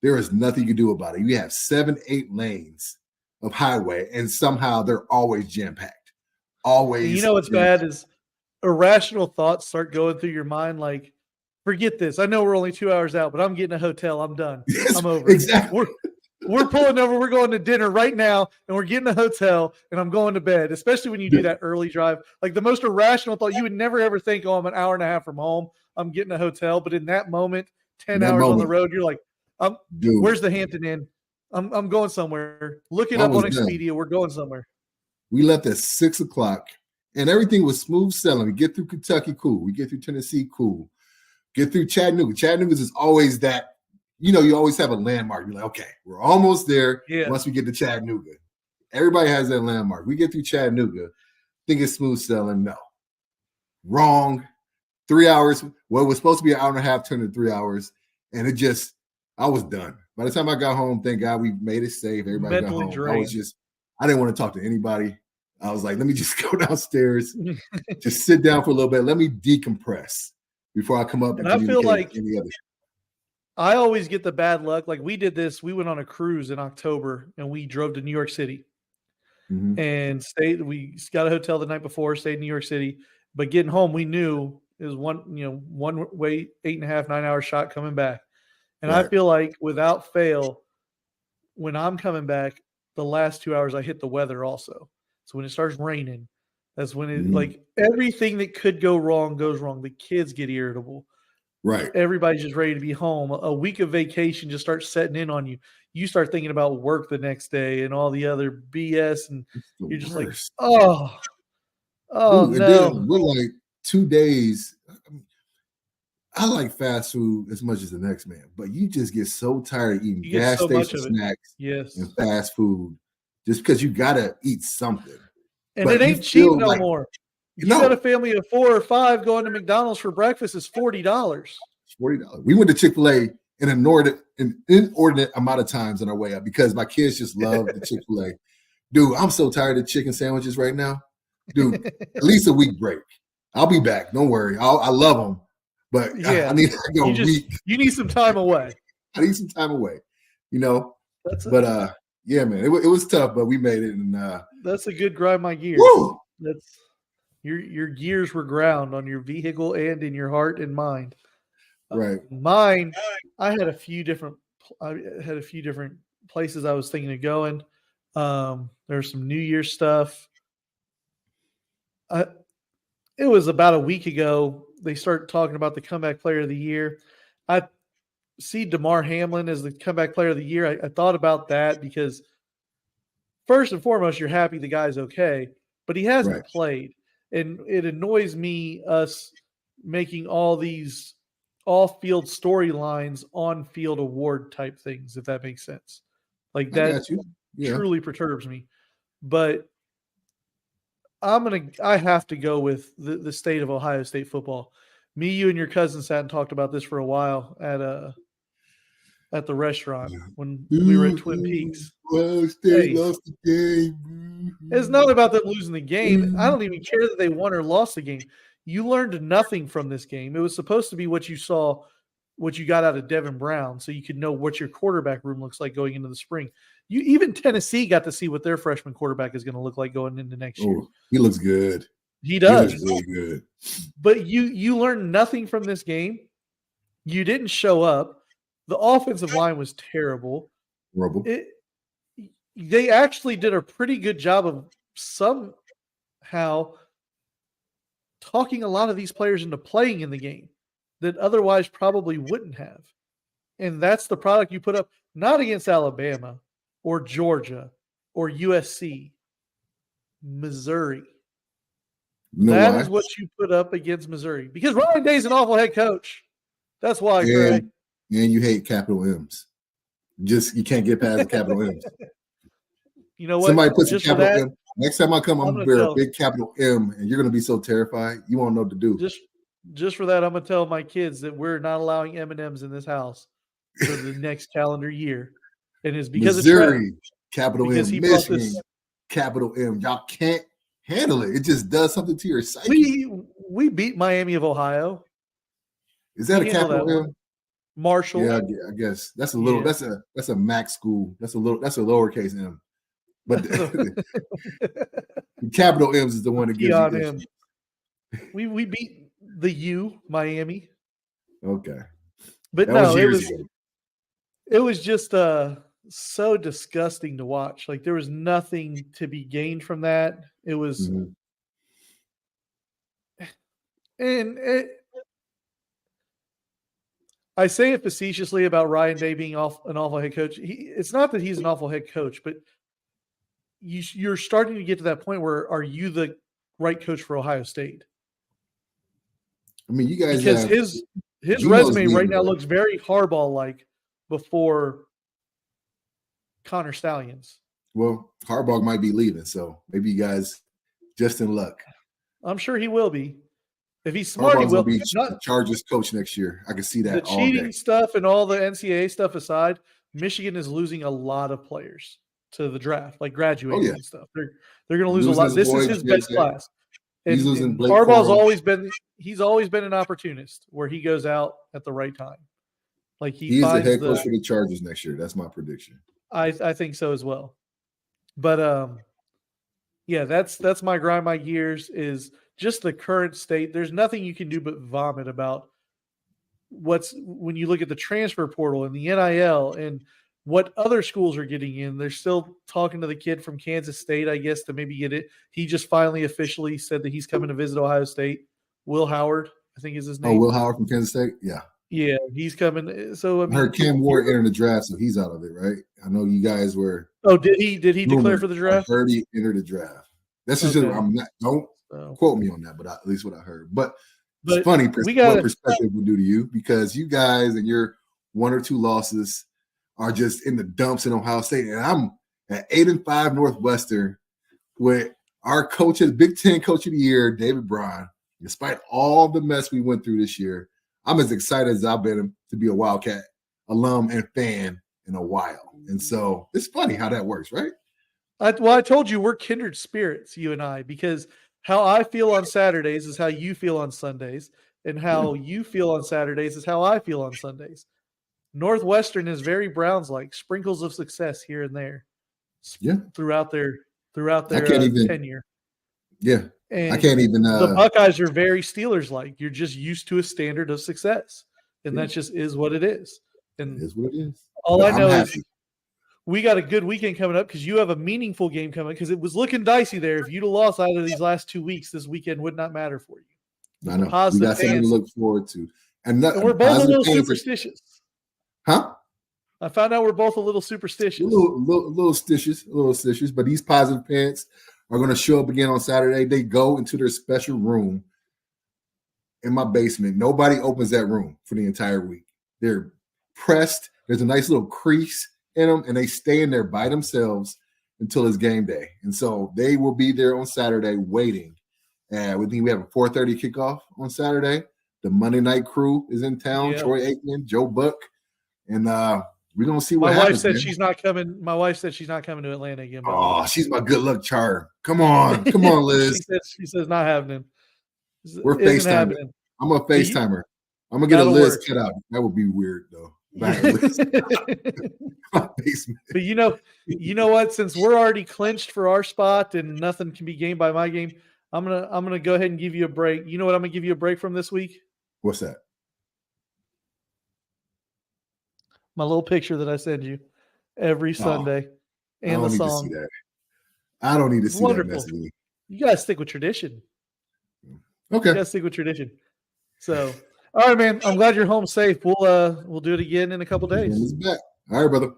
there is nothing you can do about it. You have 7, 8 lanes of highway, and somehow they're always jam-packed. Always. You know what's bad is irrational thoughts start going through your mind like, forget this. I know we're only 2 hours out, but I'm getting a hotel. I'm done. Yes, I'm over. Exactly. We're pulling over. We're going to dinner right now, and we're getting a hotel, and I'm going to bed, especially when you do that early drive. Like the most irrational thought, you would never, ever think, oh, I'm an hour and a half from home. I'm getting a hotel. But in that moment, 10 hours on the road, you're like, where's the Hampton Inn? I'm going somewhere. Look it up on Expedia. We're going somewhere. We left at 6 o'clock, and everything was smooth sailing. We get through Kentucky, cool. We get through Tennessee, cool. Get through Chattanooga. Chattanooga is always that, you always have a landmark. You're like, okay, we're almost there once we get to Chattanooga. Everybody has that landmark. We get through Chattanooga, think it's smooth sailing. No. Wrong. 3 hours. What was supposed to be an hour and a half turned into 3 hours. And I was done. By the time I got home, thank God we made it safe. Everybody got home. Drained. I didn't want to talk to anybody. I was like, let me just go downstairs, just sit down for a little bit. Let me decompress before I come up and I feel like any other. I always get the bad luck. Like we did this. We went on a cruise in October and we drove to New York City and stayed. We got a hotel the night before, stayed in New York City. But getting home, we knew it was one way, 8.5, 9 hour shot coming back. And I feel like without fail, when I'm coming back, the last 2 hours I hit the weather also. So when it starts raining, that's when it like everything that could go wrong goes wrong. The kids get irritable. Right. Everybody's just ready to be home. A week of vacation just starts setting in on you. You start thinking about work the next day and all the other BS, and you're just like, oh dude, no. We're like 2 days. I like fast food as much as the next man, but you just get so tired of eating gas station snacks and fast food just because you gotta eat something. And it ain't cheap no more. You got a family of 4 or 5 going to McDonald's for breakfast is $40. $40. We went to Chick-fil-A an inordinate amount of times on our way up because my kids just love the Chick-fil-A. Dude, I'm so tired of chicken sandwiches right now. Dude, at least a week break. I'll be back. Don't worry. I love them. But I need to go a week. You need some time away. I need some time away, But yeah, man, it was tough, but we made it. And that's a good grind my gears. Woo! That's your gears were ground on your vehicle and in your heart and mind. Right. Mine, I had a few different places I was thinking of going. There's some New Year's stuff. It was about a week ago. They started talking about the comeback player of the year. I see DeMar Hamlin as the comeback player of the year. I thought about that because first and foremost, you're happy the guy's okay, but he hasn't played. And it annoys me, us making all these off-field storylines on-field award type things, if that makes sense. Like that truly perturbs me. But I have to go with the state of Ohio State football. Me, you, and your cousin sat and talked about this for a while at the restaurant when we were at Twin Peaks. Ohio State lost the game. It's not about them losing the game. I don't even care that they won or lost the game. You learned nothing from this game. It was supposed to be what you saw, what you got out of Devin Brown, so you could know what your quarterback room looks like going into the spring. Even Tennessee got to see what their freshman quarterback is going to look like going into next year. He looks good. He does. He looks really good. But you learned nothing from this game. You didn't show up. The offensive line was terrible. They actually did a pretty good job of somehow talking a lot of these players into playing in the game that otherwise probably wouldn't have. And that's the product you put up, not against Alabama or Georgia or USC, Missouri. That is what you put up against Missouri. Because Ryan Day's an awful head coach. That's why. And you hate capital M's. You can't get past the capital M's. You know what? Somebody puts a capital M. Next time I come, I'm going to wear a big capital M, and you're going to be so terrified, you won't know what to do. Just for that, I'm going to tell my kids that we're not allowing M&Ms in this house for the next calendar year. And it's because Missouri, of Trai. Capital M, Michigan, capital M. Y'all can't handle it. It just does something to your psyche. We beat Miami of Ohio. Is that a capital M? Marshall. Yeah, I guess that's a little. Yeah. That's a MAC school. That's a lowercase M. But the capital M's is the one that gives you. We beat the U, Miami. Okay. But it was just so disgusting to watch. Like there was nothing to be gained from that. It was I say it facetiously about Ryan Day being an awful head coach. It's not that he's an awful head coach, but you're starting to get to that point where are you the right coach for Ohio State? I mean, you guys because his resume right now looks very Harbaugh-like before Connor Stallions. Well, Harbaugh might be leaving, so maybe you guys just in luck. I'm sure he will be. If he's smart, he will be Chargers coach next year. I can see that. The cheating stuff and all the NCAA stuff aside, Michigan is losing a lot of players to the draft, like graduating and stuff. They're going to lose a lot. This is his best class. And Harbaugh's always been an opportunist where he goes out at the right time. Like he's the head coach for the Chargers next year. That's my prediction. I think so as well. But that's my grind my gears is just the current state. There's nothing you can do but vomit about when you look at the transfer portal and the NIL and what other schools are getting in. They're still talking to the kid from Kansas State, I guess, to maybe get it. He just finally officially said that he's coming to visit Ohio State. Will Howard, I think is his name. Oh, Will Howard from Kansas State? Yeah. Yeah, he's coming. So I heard Cam Ward entered the draft, so he's out of it, right? I know you guys were. Oh, did he declare for the draft? I heard he entered the draft. That's just don't quote me on that, but at least what I heard. But it's funny what perspective would do to you because you guys and your 1 or 2 losses are just in the dumps in Ohio State, and I'm at 8-5 Northwestern with our coaches, Big Ten Coach of the Year, David Braun. Despite all the mess we went through this year, I'm as excited as I've been to be a Wildcat alum and fan in a while. And so it's funny how that works, right? I told you we're kindred spirits, you and I, because how I feel on Saturdays is how you feel on Sundays, and how you feel on Saturdays is how I feel on Sundays. Northwestern is very Browns-like, sprinkles of success here and there, throughout their tenure. Yeah, and I can't even. The Buckeyes are very Steelers-like. You're just used to a standard of success, and that just is what it is. And it is what it is. All I know is we got a good weekend coming up because you have a meaningful game coming. Because it was looking dicey there. If you'd have lost either of these last 2 weeks, this weekend would not matter for you. I know. We got something to look forward to, and we're both a little superstitious. Huh? I found out we're both a little superstitious. A little stitious, but these positive pants are going to show up again on Saturday. They go into their special room in my basement. Nobody opens that room for the entire week. They're pressed. There's a nice little crease in them, and they stay in there by themselves until it's game day. And so they will be there on Saturday waiting. And we have a 4:30 kickoff on Saturday. The Monday night crew is in town. Yeah. Troy Aikman, Joe Buck. And we're going to see what happens. My wife said she's not coming. My wife said she's not coming to Atlanta again. Oh, she's my good luck charm. Come on, Liz. she says not happening. We're FaceTiming. I'm a FaceTimer. I'm going to get a Liz cut out. That would be weird, though. My basement. But you know what? Since we're already clinched for our spot and nothing can be gained by my game, I'm gonna go ahead and give you a break. You know what I'm gonna give you a break from this week? What's that? My little picture that I send you every Sunday, and the song. Need to see that. I don't need to see Wonderful. that message. You guys stick with tradition. Okay. You guys stick with tradition. So, all right, man. I'm glad you're home safe. We'll do it again in a couple days. All right, brother.